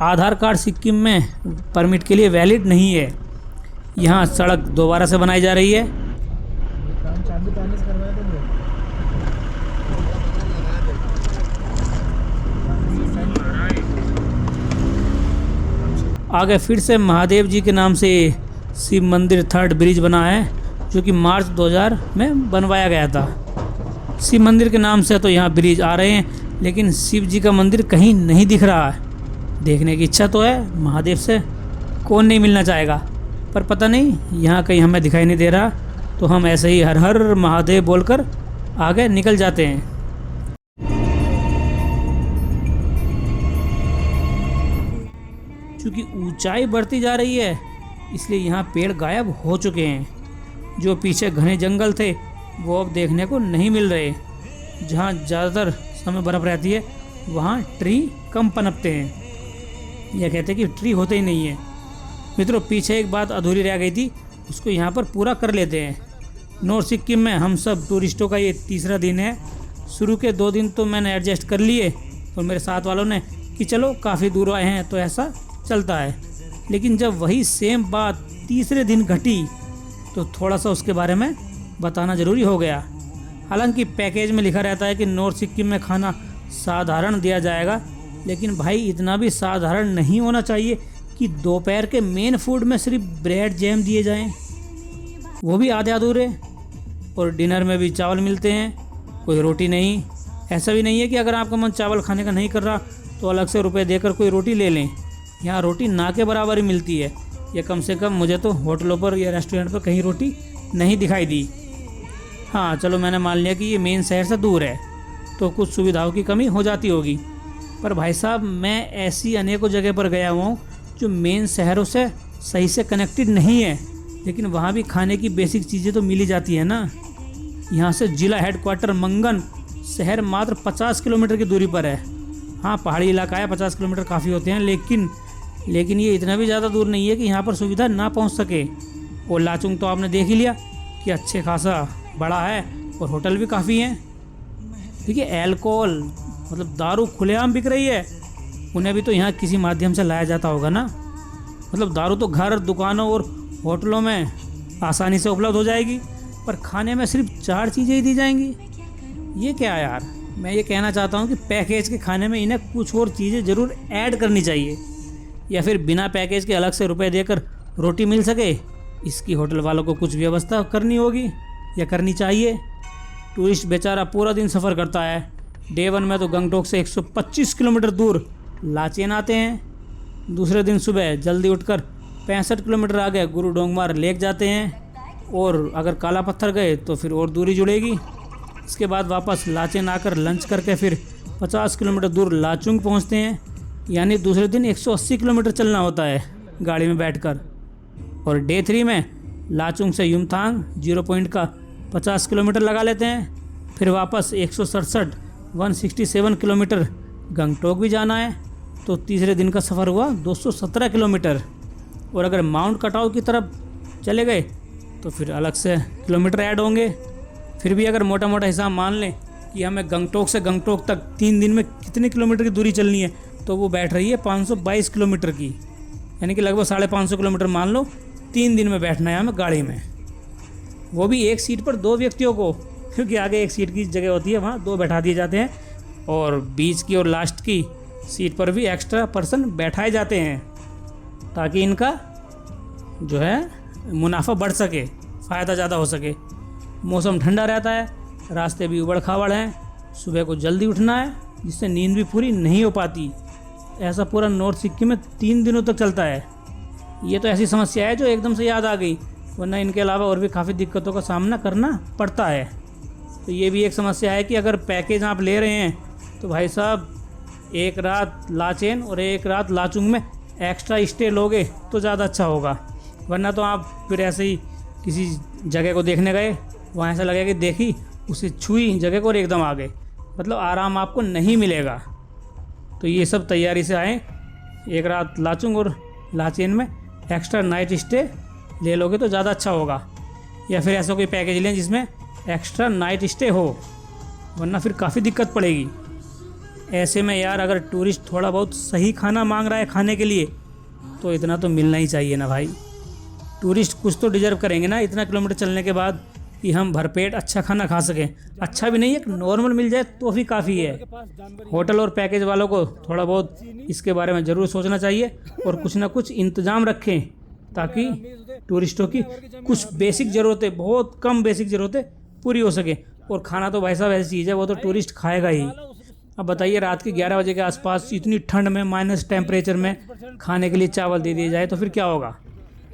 आधार कार्ड सिक्किम में परमिट के लिए वैलिड नहीं है। यहाँ सड़क दोबारा से बनाई जा रही है। आगे फिर से महादेव जी के नाम से शिव मंदिर 3rd ब्रिज बना है, जो कि मार्च 2000 में बनवाया गया था। शिव मंदिर के नाम से तो यहाँ ब्रिज आ रहे हैं, लेकिन शिव जी का मंदिर कहीं नहीं दिख रहा है। देखने की इच्छा तो है, महादेव से कौन नहीं मिलना चाहेगा, पर पता नहीं यहाँ कहीं हमें दिखाई नहीं दे रहा, तो हम ऐसे ही हर हर महादेव बोलकर आगे निकल जाते हैं। क्योंकि ऊंचाई बढ़ती जा रही है, इसलिए यहाँ पेड़ गायब हो चुके हैं। जो पीछे घने जंगल थे वो अब देखने को नहीं मिल रहे। जहाँ ज़्यादातर समय बर्फ़ रहती है वहाँ ट्री कम पनपते हैं। यह कहते हैं कि ट्री होते ही नहीं है। मित्रों, पीछे एक बात अधूरी रह गई थी, उसको यहाँ पर पूरा कर लेते हैं। नॉर्थ सिक्किम में हम सब टूरिस्टों का ये तीसरा दिन है। शुरू के 2 दिन तो मैंने एडजस्ट कर लिए और मेरे साथ वालों ने कि चलो काफ़ी दूर आए हैं तो ऐसा चलता है, लेकिन जब वही सेम बात तीसरे दिन घटी तो थोड़ा सा उसके बारे में बताना ज़रूरी हो गया। हालांकि पैकेज में लिखा रहता है कि नॉर्थ सिक्किम में खाना साधारण दिया जाएगा, लेकिन भाई इतना भी साधारण नहीं होना चाहिए कि दोपहर के मेन फूड में सिर्फ ब्रेड जैम दिए जाएं, वो भी आधे अधूरे। और डिनर में भी चावल मिलते हैं, कोई रोटी नहीं। ऐसा भी नहीं है कि अगर आपका मन चावल खाने का नहीं कर रहा तो अलग से रुपए देकर कोई रोटी ले लें। यहाँ रोटी ना के बराबर ही मिलती है, या कम से कम मुझे तो होटलों पर या रेस्टोरेंट पर कहीं रोटी नहीं दिखाई दी। हाँ चलो, मैंने मान लिया कि ये मेन शहर से दूर है तो कुछ सुविधाओं की कमी हो जाती होगी, पर भाई साहब मैं ऐसी अनेकों जगह पर गया हुआ हूँ जो मेन शहरों से सही से कनेक्टेड नहीं है, लेकिन वहाँ भी खाने की बेसिक चीज़ें तो मिल ही जाती है ना। यहाँ से जिला हेडक्वार्टर मंगन शहर मात्र 50 किलोमीटर की दूरी पर है। हाँ, पहाड़ी इलाका है, 50 किलोमीटर काफ़ी होते हैं, लेकिन ये इतना भी ज़्यादा दूर नहीं है कि यहाँ पर सुविधा ना पहुँच सके। और लाचुंग तो आपने देख ही लिया कि अच्छे खासा बड़ा है और होटल भी काफ़ी हैं। देखिए, अल्कोहल मतलब दारू खुलेआम बिक रही है। उन्हें भी तो यहाँ किसी माध्यम से लाया जाता होगा ना। मतलब दारू तो घर, दुकानों और होटलों में आसानी से उपलब्ध हो जाएगी, पर खाने में सिर्फ 4 चीज़ें ही दी जाएंगी। ये क्या यार। मैं ये कहना चाहता हूँ कि पैकेज के खाने में इन्हें कुछ और चीज़ें ज़रूर ऐड करनी चाहिए, या फिर बिना पैकेज के अलग से रुपए देकर रोटी मिल सके, इसकी होटल वालों को कुछ व्यवस्था करनी होगी या करनी चाहिए। टूरिस्ट बेचारा पूरा दिन सफ़र करता है। डे 1 में तो गंगटोक से 125 किलोमीटर दूर लाचेन आते हैं। दूसरे दिन सुबह जल्दी उठकर 65 किलोमीटर आगे गुरु डोंगमार लेक जाते हैं, और अगर काला पत्थर गए तो फिर और दूरी जुड़ेगी। इसके बाद वापस लाचेन आकर लंच करके फिर 50 किलोमीटर दूर लाचुंग पहुंचते हैं। यानी दूसरे दिन 180 किलोमीटर चलना होता है गाड़ी में बैठकर। और डे 3 में लाचुंग से युमथांग 0 पॉइंट का 50 किलोमीटर लगा लेते हैं। फिर वापस 167 किलोमीटर गंगटोक भी जाना है। तो तीसरे दिन का सफ़र हुआ 217 किलोमीटर। और अगर माउंट कटाव की तरफ चले गए तो फिर अलग से किलोमीटर ऐड होंगे। फिर भी अगर मोटा मोटा हिसाब मान लें कि हमें गंगटोक से गंगटोक तक 3 दिन में कितने किलोमीटर की दूरी चलनी है, तो वो बैठ रही है 522 किलोमीटर की। यानी कि लगभग 550 किलोमीटर मान लो 3 दिन में बैठना है हमें गाड़ी में। वो भी एक सीट पर 2 व्यक्तियों को, क्योंकि आगे एक सीट की जगह होती है, वहाँ 2 बैठा दिए जाते हैं, और बीच की और लास्ट की सीट पर भी एक्स्ट्रा पर्सन बैठाए जाते हैं, ताकि इनका जो है मुनाफा बढ़ सके, फ़ायदा ज़्यादा हो सके। मौसम ठंडा रहता है, रास्ते भी उबड़ खाबड़ हैं, सुबह को जल्दी उठना है, जिससे नींद भी पूरी नहीं हो पाती। ऐसा पूरा नॉर्थ सिक्किम में 3 दिनों तक चलता है। ये तो ऐसी समस्या है जो एकदम से याद आ गई, वरना इनके अलावा और भी काफ़ी दिक्कतों का सामना करना पड़ता है। तो ये भी एक समस्या है कि अगर पैकेज आप ले रहे हैं तो भाई साहब, एक रात लाचेन और एक रात लाचुंग में एक्स्ट्रा स्टे लोगे तो ज़्यादा अच्छा होगा। वरना तो आप फिर ऐसे ही किसी जगह को देखने गए, वहाँ ऐसा लगेगा कि देखी, उसे छुई जगह को और एकदम आ गए, मतलब आराम आपको नहीं मिलेगा। तो ये सब तैयारी से आए। एक रात लाचुंग और लाचेन में एक्स्ट्रा नाइट स्टे ले लोगे तो ज़्यादा अच्छा होगा, या फिर ऐसा कोई पैकेज लें जिसमें एक्स्ट्रा नाइट स्टे हो, वरना फिर काफ़ी दिक्कत पड़ेगी। ऐसे में यार, अगर टूरिस्ट थोड़ा बहुत सही खाना मांग रहा है खाने के लिए, तो इतना तो मिलना ही चाहिए ना भाई। टूरिस्ट कुछ तो डिजर्व करेंगे ना इतना किलोमीटर चलने के बाद, कि हम भरपेट अच्छा खाना खा सकें। अच्छा भी नहीं, एक नॉर्मल मिल जाए तो भी काफ़ी है। होटल और पैकेज वालों को थोड़ा बहुत इसके बारे में ज़रूर सोचना चाहिए, और कुछ ना कुछ इंतज़ाम रखें, ताकि टूरिस्टों की कुछ बेसिक ज़रूरतें, बहुत कम बेसिक ज़रूरतें पूरी हो सके। और खाना तो भाई साहब ऐसी चीज़ है, वो तो टूरिस्ट खाएगा ही। अब बताइए, रात के 11 बजे के आसपास इतनी ठंड में, माइनस टेम्परेचर में खाने के लिए चावल दे दिए जाए तो फिर क्या होगा?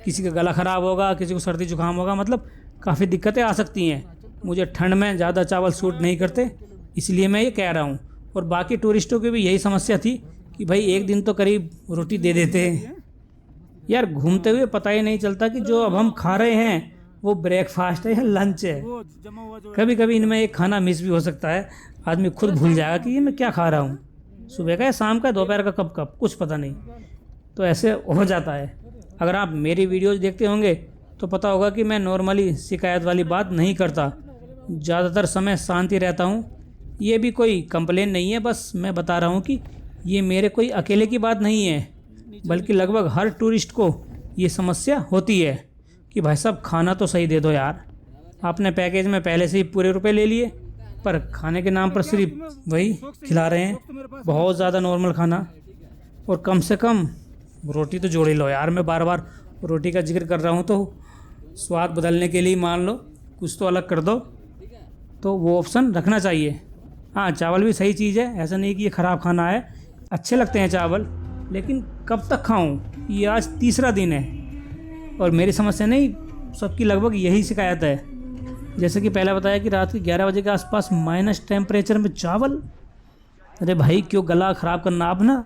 किसी का गला ख़राब होगा, किसी को सर्दी जुकाम होगा, मतलब काफ़ी दिक्कतें आ सकती हैं। मुझे ठंड में ज़्यादा चावल सूट नहीं करते, इसलिए मैं ये कह रहा हूँ। और बाकी टूरिस्टों की भी यही समस्या थी कि भाई एक दिन तो करीब रोटी दे देते हैं यार। घूमते हुए पता ही नहीं चलता कि जो अब हम खा रहे हैं वो ब्रेकफास्ट है या लंच है। कभी कभी इनमें एक खाना मिस भी हो सकता है, आदमी खुद भूल जाएगा कि ये मैं क्या खा रहा हूँ, सुबह का या शाम का, दोपहर का, कब कुछ पता नहीं। तो ऐसे हो जाता है। अगर आप मेरी वीडियोज़ देखते होंगे तो पता होगा कि मैं नॉर्मली शिकायत वाली बात नहीं करता, ज़्यादातर समय शांति रहता हूँ। ये भी कोई कंप्लेन नहीं है, बस मैं बता रहा हूँ कि ये मेरे कोई अकेले की बात नहीं है, बल्कि लगभग हर टूरिस्ट को ये समस्या होती है कि भाई साहब खाना तो सही दे दो यार। आपने पैकेज में पहले से ही पूरे रुपए ले लिए, पर खाने के नाम पर सिर्फ वही खिला रहे हैं, बहुत ज़्यादा नॉर्मल खाना। और कम से कम रोटी तो जोड़ ही लो यार। मैं बार बार रोटी का जिक्र कर रहा हूँ, तो स्वाद बदलने के लिए मान लो कुछ तो अलग कर दो, तो वो ऑप्शन रखना चाहिए। हाँ, चावल भी सही चीज़ है, ऐसा नहीं कि ये ख़राब खाना है, अच्छे लगते हैं चावल, लेकिन कब तक खाऊं? ये आज तीसरा दिन है, और मेरी समस्या नहीं, सबकी लगभग यही शिकायत है। जैसे कि पहले बताया कि रात के 11 बजे के आसपास माइनस टेम्परेचर में चावल। अरे भाई, क्यों गला ख़राब करना अपना?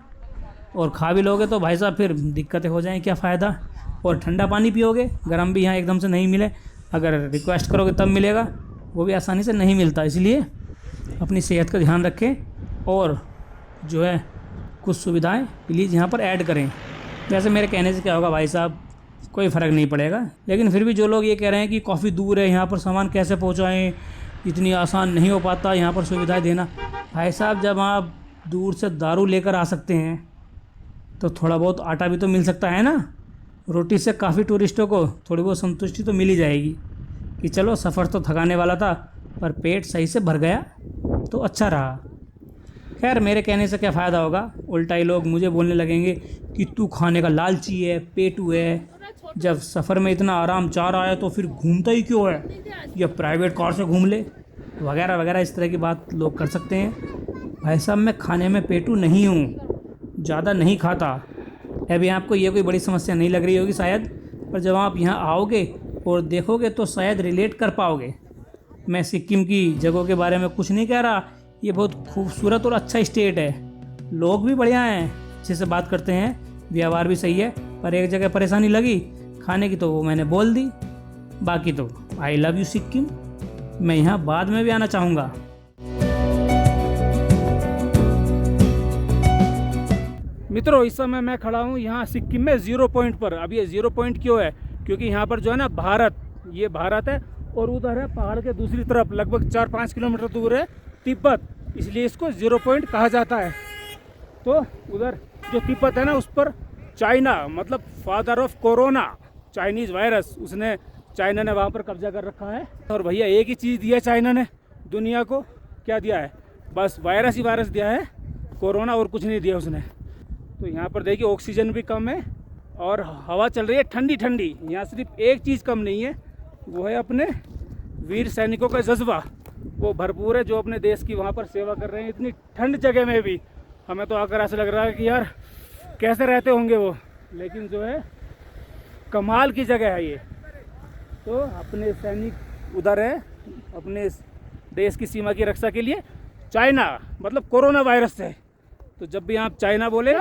और खा भी लोगे तो भाई साहब फिर दिक्कतें हो जाएं, क्या फ़ायदा। और ठंडा पानी पियोगे, गर्म भी यहाँ एकदम से नहीं मिले, अगर रिक्वेस्ट करोगे तब मिलेगा, वो भी आसानी से नहीं मिलता। इसलिए अपनी सेहत का ध्यान रखें और जो है कुछ सुविधाएं प्लीज़ यहाँ पर ऐड करें। वैसे मेरे कहने से क्या होगा भाई साहब, कोई फ़र्क नहीं पड़ेगा। लेकिन फिर भी जो लोग ये कह रहे हैं कि काफ़ी दूर है, यहाँ पर सामान कैसे पहुँचाएँ, इतनी आसान नहीं हो पाता यहाँ पर सुविधाएं देना। भाई साहब जब आप दूर से दारू लेकर आ सकते हैं तो थोड़ा बहुत आटा भी तो मिल सकता है ना। रोटी से काफ़ी टूरिस्टों को थोड़ी बहुत संतुष्टि तो मिल ही जाएगी कि चलो सफ़र तो थकाने वाला था पर पेट सही से भर गया तो अच्छा रहा। खैर मेरे कहने से क्या फ़ायदा होगा, उल्टा ही लोग मुझे बोलने लगेंगे कि तू खाने का लालची है, पेटू है। जब सफ़र में इतना आराम चाह रहा है तो फिर घूमता ही क्यों है, या प्राइवेट कार से घूम ले, वगैरह वगैरह इस तरह की बात लोग कर सकते हैं। भाई साहब मैं खाने में पेटू नहीं हूँ, ज़्यादा नहीं खाता। अभी आपको ये कोई बड़ी समस्या नहीं लग रही होगी शायद, पर जब आप यहाँ आओगे और देखोगे तो शायद रिलेट कर पाओगे। मैं सिक्किम की जगहों के बारे में कुछ नहीं कह रहा, ये बहुत खूबसूरत और अच्छा स्टेट है, लोग भी बढ़िया हैं, अच्छे से बात करते हैं, व्यवहार भी सही है। पर एक जगह परेशानी लगी खाने की तो वो मैंने बोल दी, बाकी तो आई लव यू सिक्किम, मैं यहाँ बाद में भी आना चाहूँगा। मित्रों इस समय मैं खड़ा हूँ यहाँ सिक्किम में 0 पॉइंट पर। अब ये 0 पॉइंट क्यों है, क्योंकि यहाँ पर जो है ना भारत, ये भारत है और उधर है पहाड़ के दूसरी तरफ लगभग 4-5 किलोमीटर दूर है तिब्बत, इसलिए इसको 0 पॉइंट कहा जाता है। तो उधर जो तिब्बत है ना उस पर चाइना मतलब father of corona, Chinese virus, उसने चाइना ने वहाँ पर कब्जा कर रखा है। और भैया एक ही चीज़ दिया चाइना ने दुनिया को, क्या दिया है, बस वायरस ही वायरस दिया है, कोरोना और कुछ नहीं दिया उसने। तो यहाँ पर देखिए ऑक्सीजन भी कम है और हवा चल रही है ठंडी ठंडी। यहाँ सिर्फ एक चीज़ कम नहीं है, वो है अपने वीर सैनिकों का जज्बा, वो भरपूर है, जो अपने देश की वहाँ पर सेवा कर रहे हैं इतनी ठंड जगह में भी। हमें तो आकर ऐसा लग रहा है कि यार कैसे रहते होंगे वो, लेकिन जो है कमाल की जगह है ये। तो अपने सैनिक उधर है अपने देश की सीमा की रक्षा के लिए, चाइना मतलब कोरोना वायरस से। तो जब भी आप चाइना बोले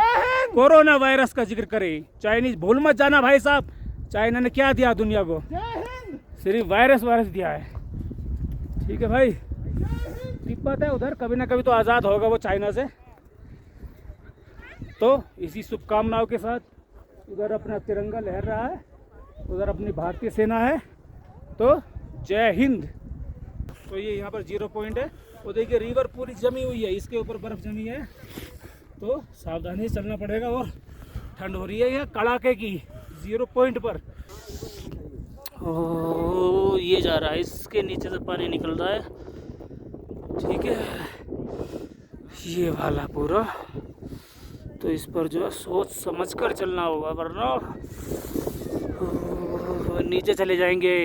कोरोना वायरस का जिक्र करें, चाइनीज भूल मत जाना भाई साहब, चाइना ने क्या दिया दुनिया को, सिर्फ वायरस दिया है। ठीक है भाई, तिब्बत है उधर, कभी ना कभी तो आज़ाद होगा वो चाइना से। तो इसी शुभकामनाओं के साथ उधर अपना तिरंगा लहर रहा है, उधर अपनी भारतीय सेना है। तो जय हिंद। तो ये यहाँ पर 0 पॉइंट है, वो देखिए रिवर पूरी जमी हुई है, इसके ऊपर बर्फ़ जमी है, तो सावधानी से चलना पड़ेगा। और ठंड हो रही है यहाँ कड़ाके की 0 पॉइंट पर। ओ ये जा रहा है, इसके नीचे से पानी निकल रहा है, ठीक है ये वाला पूरा। तो इस पर जो है सोच समझ कर चलना होगा, वरना नीचे चले जाएंगे।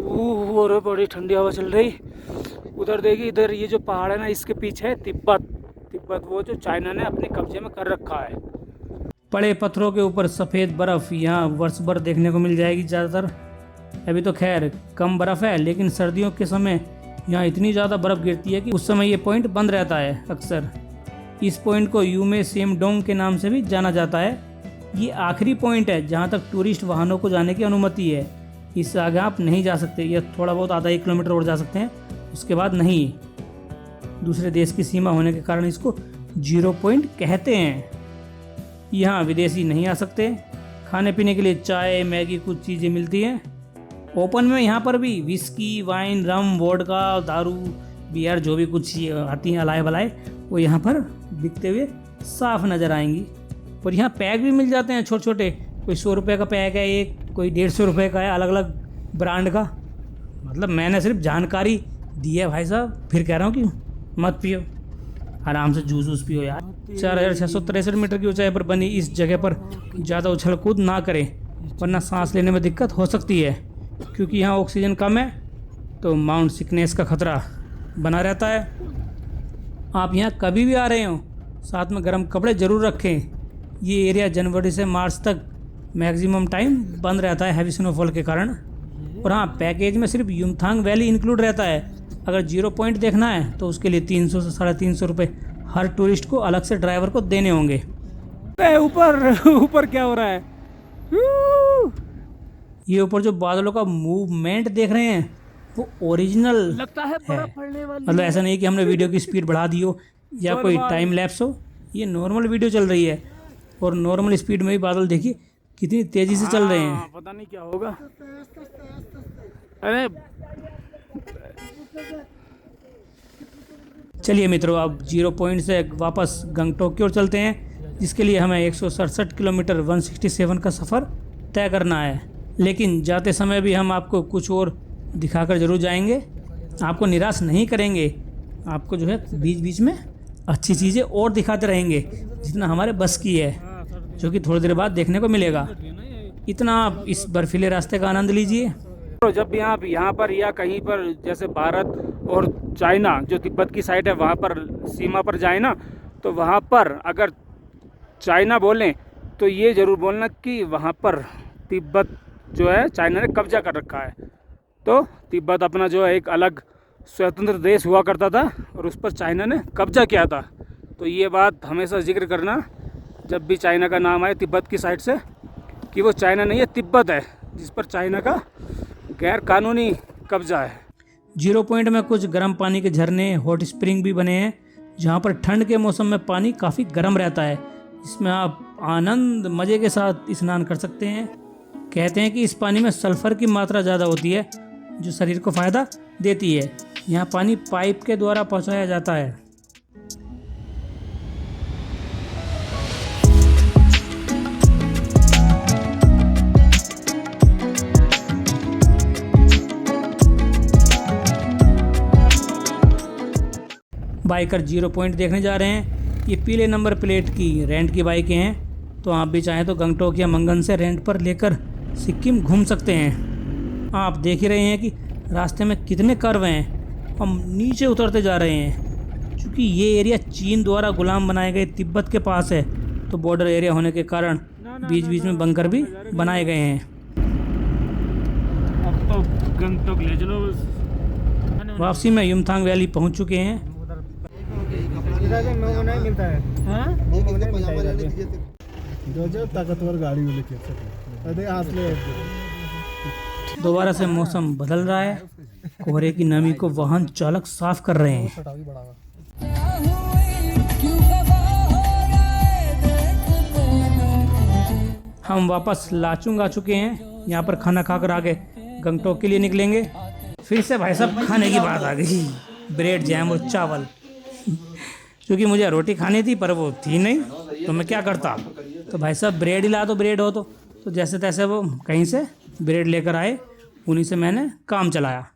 और बड़ी ठंडी हवा चल रही। उधर देखिए, इधर ये जो पहाड़ है ना, इसके पीछे है तिब्बत, वो जो चाइना ने अपने कब्जे में कर रखा है। बड़े पत्थरों के ऊपर सफ़ेद बर्फ़ यहाँ वर्ष भर देखने को मिल जाएगी ज़्यादातर। अभी तो खैर कम बर्फ़ है, लेकिन सर्दियों के समय यहाँ इतनी ज़्यादा बर्फ़ गिरती है कि उस समय ये पॉइंट बंद रहता है अक्सर। इस पॉइंट को यूमे सेमडोंग के नाम से भी जाना जाता है। ये आखिरी पॉइंट है जहाँ तक टूरिस्ट वाहनों को जाने की अनुमति है, इससे आगे आप नहीं जा सकते। ये थोड़ा बहुत आधा 1 किलोमीटर और जा सकते हैं, उसके बाद नहीं। दूसरे देश की सीमा होने के कारण इसको 0 पॉइंट कहते हैं। यहाँ विदेशी नहीं आ सकते। खाने पीने के लिए चाय, मैगी, कुछ चीज़ें मिलती हैं। ओपन में यहाँ पर भी विस्की, वाइन, रम, वोडका, दारू, बियर, जो भी कुछ आती हैं अलाए बलाए, वो यहाँ पर बिकते हुए साफ नज़र आएंगी। और यहाँ पैक भी मिल जाते हैं छोटे छोटे, कोई 100 रुपये का पैक है एक, कोई 150 रुपये का है, अलग अलग ब्रांड का। मतलब मैंने सिर्फ जानकारी दी है भाई साहब, फिर कह रहा हूँ कि मत पियो, आराम से जूस वूस पियो यार। 4663 मीटर की ऊंचाई पर बनी इस जगह पर ज़्यादा उछल कूद ना करें, वरना सांस लेने में दिक्कत हो सकती है, क्योंकि यहाँ ऑक्सीजन कम है, तो माउंट सिकनेस का खतरा बना रहता है। आप यहाँ कभी भी आ रहे हो, साथ में गर्म कपड़े ज़रूर रखें। ये एरिया जनवरी से मार्च तक मैक्सिमम टाइम बंद रहता है हैवी स्नोफॉल के कारण। और हाँ, पैकेज में सिर्फ युमथांग वैली इंक्लूड रहता है। अगर 0 पॉइंट देखना है तो उसके लिए 300 से 350 रुपये हर टूरिस्ट को अलग से ड्राइवर को देने होंगे। ऊपर ऊपर क्या हो रहा है? ये ऊपर जो बादलों का मूवमेंट देख रहे हैं वो ओरिजिनल लगता है बर्फ पड़ने वाली। मतलब ऐसा नहीं कि हमने वीडियो की स्पीड बढ़ा दी हो या कोई टाइम लैप्स हो। ये नॉर्मल वीडियो चल रही है और नॉर्मल स्पीड में भी बादल देखिए कितनी तेज़ी से चल रहे हैं। पता नहीं क्या होगा। अरे चलिए मित्रों, अब 0 पॉइंट से वापस गंगटोक की ओर चलते हैं, जिसके लिए हमें 167 किलोमीटर 167 का सफ़र तय करना है। लेकिन जाते समय भी हम आपको कुछ और दिखाकर ज़रूर जाएंगे, आपको निराश नहीं करेंगे। आपको जो है बीच बीच में अच्छी चीज़ें और दिखाते रहेंगे जितना हमारे बस की है, जो कि थोड़ी देर बाद देखने को मिलेगा। इतना आप इस बर्फीले रास्ते का आनंद लीजिए। तो जब भी आप यहाँ पर या कहीं पर जैसे भारत और चाइना जो तिब्बत की साइड है वहाँ पर सीमा पर जाए ना, तो वहाँ पर अगर चाइना बोलें तो ये ज़रूर बोलना कि वहाँ पर तिब्बत जो है चाइना ने कब्जा कर रखा है। तो तिब्बत अपना जो है एक अलग स्वतंत्र देश हुआ करता था और उस पर चाइना ने कब्जा किया था। तो ये बात हमेशा जिक्र करना जब भी चाइना का नाम आए तिब्बत की साइड से, कि वो चाइना नहीं है, तिब्बत है जिस पर चाइना का गैर कानूनी कब्जा है। 0 पॉइंट में कुछ गर्म पानी के झरने, हॉट स्प्रिंग भी बने हैं, जहाँ पर ठंड के मौसम में पानी काफ़ी गर्म रहता है, जिसमें आप आनंद मज़े के साथ स्नान कर सकते हैं। कहते हैं कि इस पानी में सल्फ़र की मात्रा ज़्यादा होती है जो शरीर को फ़ायदा देती है। यहाँ पानी पाइप के द्वारा पहुँचाया जाता है। बाइकर 0 पॉइंट देखने जा रहे हैं। ये पीले नंबर प्लेट की रेंट की बाइकें हैं, तो आप भी चाहें तो गंगटोक या मंगन से रेंट पर लेकर सिक्किम घूम सकते हैं। आप देख ही रहे हैं कि रास्ते में कितने कर्व हैं। हम नीचे उतरते जा रहे हैं। क्योंकि ये एरिया चीन द्वारा गुलाम बनाए गए तिब्बत के पास है, तो बॉर्डर एरिया होने के कारण बीच बीच में बंकर भी बनाए गए हैं। अब तो गंगटोक ले चलो। वापसी में युमथांग वैली पहुंच चुके हैं। नहीं मिलता है। हाँ? जो ताकतवर गाड़ी में लेके अरे हाथ ले। दोबारा से मौसम बदल रहा है। कोहरे की नमी को वाहन चालक साफ कर रहे हैं। हम वापस लाचुंग आ चुके हैं। यहाँ पर खाना खाकर आगे गंगटोक के लिए निकलेंगे। फिर से भाई साहब खाने की बात आ गई, ब्रेड जैम और चावल। क्योंकि मुझे रोटी खानी थी पर वो थी नहीं, तो मैं क्या करता। तो भाई साहब ब्रेड ही ला दो, ब्रेड हो तो जैसे तैसे वो कहीं से ब्रेड लेकर आए, उन्हीं से मैंने काम चलाया।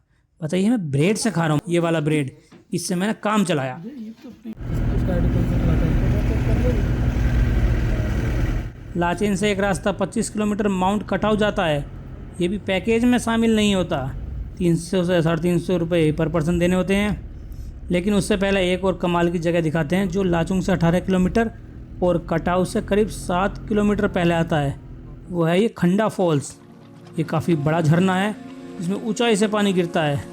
बताइए, मैं ब्रेड से खा रहा हूँ, ये वाला ब्रेड, इससे मैंने काम चलाया। लाचेन से एक रास्ता 25 किलोमीटर माउंट कटाव जाता है। ये भी पैकेज में शामिल नहीं होता। 300 से 350 रुपये पर पर्सन देने होते हैं। लेकिन उससे पहले एक और कमाल की जगह दिखाते हैं जो लाचुंग से 18 किलोमीटर और कटाव से करीब 7 किलोमीटर पहले आता है। वो है ये खंडा फॉल्स। ये काफ़ी बड़ा झरना है जिसमें ऊंचाई से पानी गिरता है।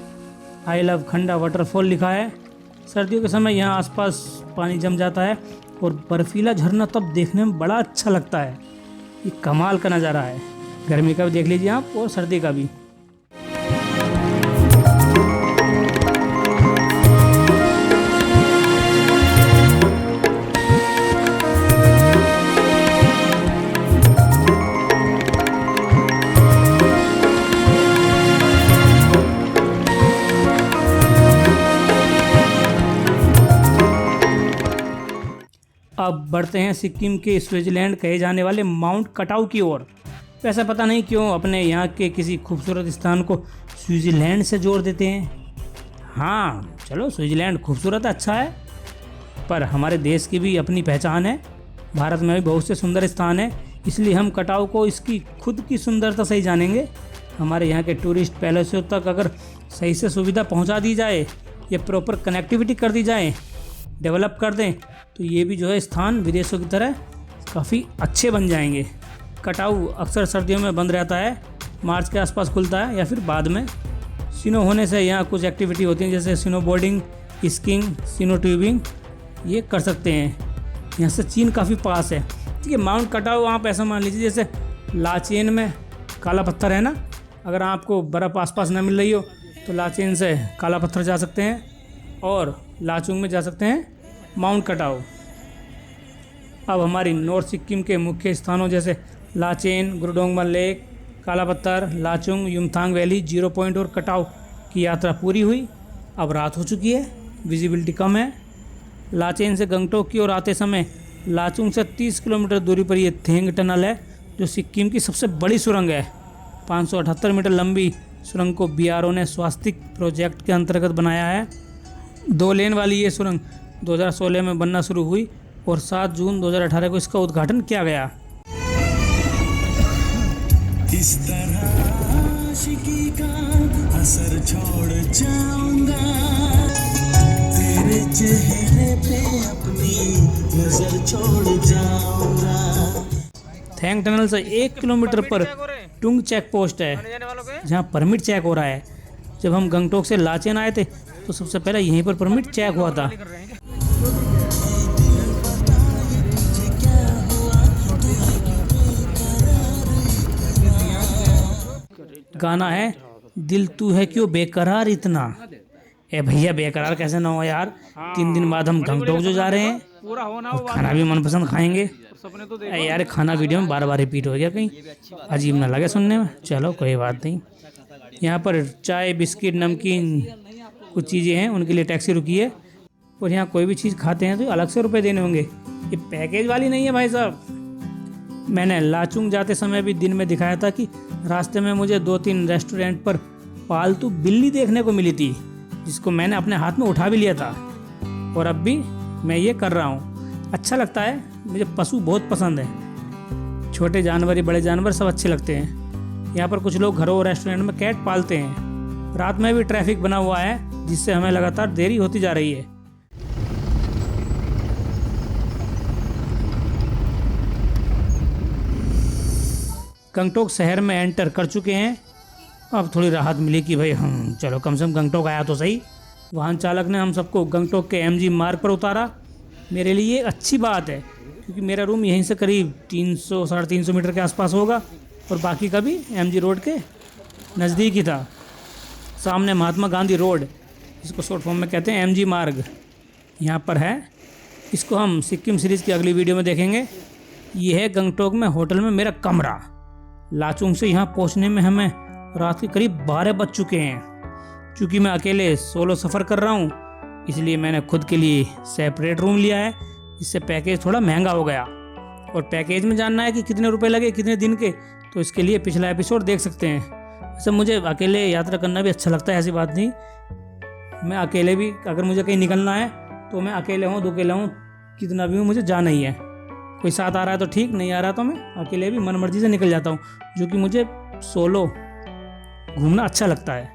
आई लव खंडा वाटरफॉल लिखा है। सर्दियों के समय यहाँ आसपास पानी जम जाता है और बर्फीला झरना तब देखने में बड़ा अच्छा लगता है। ये कमाल का नज़ारा है। गर्मी का भी देख लीजिए आप और सर्दी का भी। अब बढ़ते हैं सिक्किम के स्विट्जरलैंड कहे जाने वाले माउंट कटाव की ओर। वैसे पता नहीं क्यों अपने यहाँ के किसी खूबसूरत स्थान को स्विट्जरलैंड से जोड़ देते हैं। हाँ चलो, स्विट्जरलैंड खूबसूरत अच्छा है, पर हमारे देश की भी अपनी पहचान है। भारत में भी बहुत से सुंदर स्थान हैं, इसलिए हम कटाव को इसकी खुद की सुंदरता से ही जानेंगे। हमारे यहाँ के टूरिस्ट पैलेसों तक अगर सही से सुविधा पहुँचा दी जाए या प्रॉपर कनेक्टिविटी कर दी जाए, डेवलप कर दें, तो ये भी जो है स्थान विदेशों की तरह काफ़ी अच्छे बन जाएंगे। कटाव अक्सर सर्दियों में बंद रहता है, मार्च के आसपास खुलता है या फिर बाद में। स्नो होने से यहाँ कुछ एक्टिविटी होती हैं जैसे snow boarding, skiing, snow tubing ये कर सकते हैं। यहाँ से चीन काफ़ी पास है। ठीक है, माउंट कटाऊ आप ऐसा मान लीजिए जैसे लाचेन में काला पत्थर है ना, अगर आपको बर्फ़ आसपास ना मिल रही हो तो लाचेन से काला पत्थर जा सकते हैं और लाचुंग में जा सकते हैं माउंट कटाऊ। अब हमारी नॉर्थ सिक्किम के मुख्य स्थानों जैसे लाचेन, गुरुडोंगमा लेक, काला पत्थर, लाचुंग, युमथांग वैली, 0 पॉइंट और कटाऊ की यात्रा पूरी हुई। अब रात हो चुकी है, विजिबिलिटी कम है। लाचेन से गंगटोक की ओर आते समय लाचुंग से 30 किलोमीटर दूरी पर यह थेंग टनल है, जो सिक्किम की सबसे बड़ी सुरंग है। 578 मीटर लंबी सुरंग को बीआरओ ने स्वास्तिक प्रोजेक्ट के अंतर्गत बनाया है। 2 लेन वाली ये सुरंग 2016 में बनना शुरू हुई और 7 जून 2018 को इसका उद्घाटन किया गया। इस तरह आशिकी का असर छोड़ जाऊंगा, तेरे चेहरे पे अपनी नजर छोड़ जाऊंगा। थेंग टनल से 1 किलोमीटर पर टुंग चेक पोस्ट है, जहाँ परमिट चेक हो रहा है। जब हम गंगटोक से लाचेन आए थे तो सबसे पहले यहीं पर परमिट चेक हुआ था। गाना है दिल तू है क्यों बेकरार इतना। ए भैया बेकरार कैसे ना हो यार, 3 दिन बाद हम गंगटोक जो जा रहे हैं पूरा होना और खाना भी मनपसंद खाएंगे। सपने तो ए यार खाना वीडियो में बार बार रिपीट हो गया, कहीं अजीब ना लगे सुनने में। चलो कोई बात नहीं। यहाँ पर चाय, बिस्किट, नमकीन कुछ चीज़ें हैं, उनके लिए टैक्सी रुकी है। और यहाँ कोई भी चीज़ खाते हैं तो अलग से रुपए देने होंगे, ये पैकेज वाली नहीं है भाई साहब। मैंने लाचुंग जाते समय भी दिन में दिखाया था कि रास्ते में मुझे 2-3 रेस्टोरेंट पर पालतू बिल्ली देखने को मिली थी, जिसको मैंने अपने हाथ में उठा भी लिया था। और अब भी मैं ये कर रहा हूँ। अच्छा लगता है, मुझे पशु बहुत पसंद है। छोटे जानवर या बड़े जानवर सब अच्छे लगते हैं। यहाँ पर कुछ लोग घरों और रेस्टोरेंट में कैट पालते हैं। रात में भी ट्रैफिक बना हुआ है, जिससे हमें लगातार देरी होती जा रही है। गंगटोक शहर में एंटर कर चुके हैं। अब थोड़ी राहत मिली कि भाई हम चलो कम से कम गंगटोक आया तो सही। वाहन चालक ने हम सबको गंगटोक के एमजी मार्ग पर उतारा। मेरे लिए ये अच्छी बात है, क्योंकि मेरा रूम यहीं से करीब 300-350 मीटर के आसपास होगा और बाकी का भी एमजी रोड के नज़दीक ही था। सामने महात्मा गांधी रोड, जिसको शॉर्ट फॉर्म में कहते हैं एमजी मार्ग, यहाँ पर है। इसको हम सिक्किम सीरीज़ की अगली वीडियो में देखेंगे। ये है गंगटोक में होटल में मेरा कमरा। लाचुंग से यहाँ पहुँचने में हमें रात के करीब 12 बज चुके हैं। चूँकि मैं अकेले सोलो सफ़र कर रहा हूँ, इसलिए मैंने खुद के लिए सेपरेट रूम लिया है, जिससे पैकेज थोड़ा महंगा हो गया। और पैकेज में जानना है कि कितने रुपए लगे कितने दिन के, तो इसके लिए पिछला एपिसोड देख सकते हैं। वैसे मुझे अकेले यात्रा करना भी अच्छा लगता है, ऐसी बात नहीं। मैं अकेले भी अगर मुझे कहीं निकलना है तो मैं अकेले हूँ, 2 अकेला हूँ, कितना भी हूँ, मुझे जाना ही है। कोई साथ आ रहा है तो ठीक, नहीं आ रहा तो मैं अकेले भी मन मर्जी से निकल जाता हूँ, जो कि मुझे सोलो घूमना अच्छा लगता है।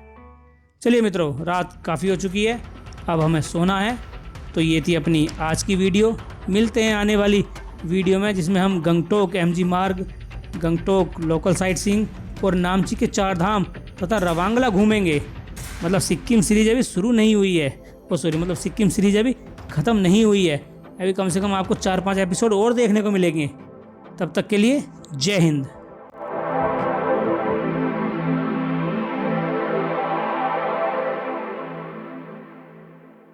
चलिए मित्रों, रात काफ़ी हो चुकी है, अब हमें सोना है। तो ये थी अपनी आज की वीडियो। मिलते हैं आने वाली वीडियो में, जिसमें हम गंगटोक एमजी मार्ग, गंगटोक लोकल साइट सीइंग और नामची के 4 धाम तथा रवांगला घूमेंगे। मतलब सिक्किम सीरीज अभी शुरू नहीं हुई है, मतलब सिक्किम सीरीज अभी ख़त्म नहीं हुई है। अभी कम से कम आपको 4-5 एपिसोड और देखने को मिलेंगे। तब तक के लिए जय हिंद।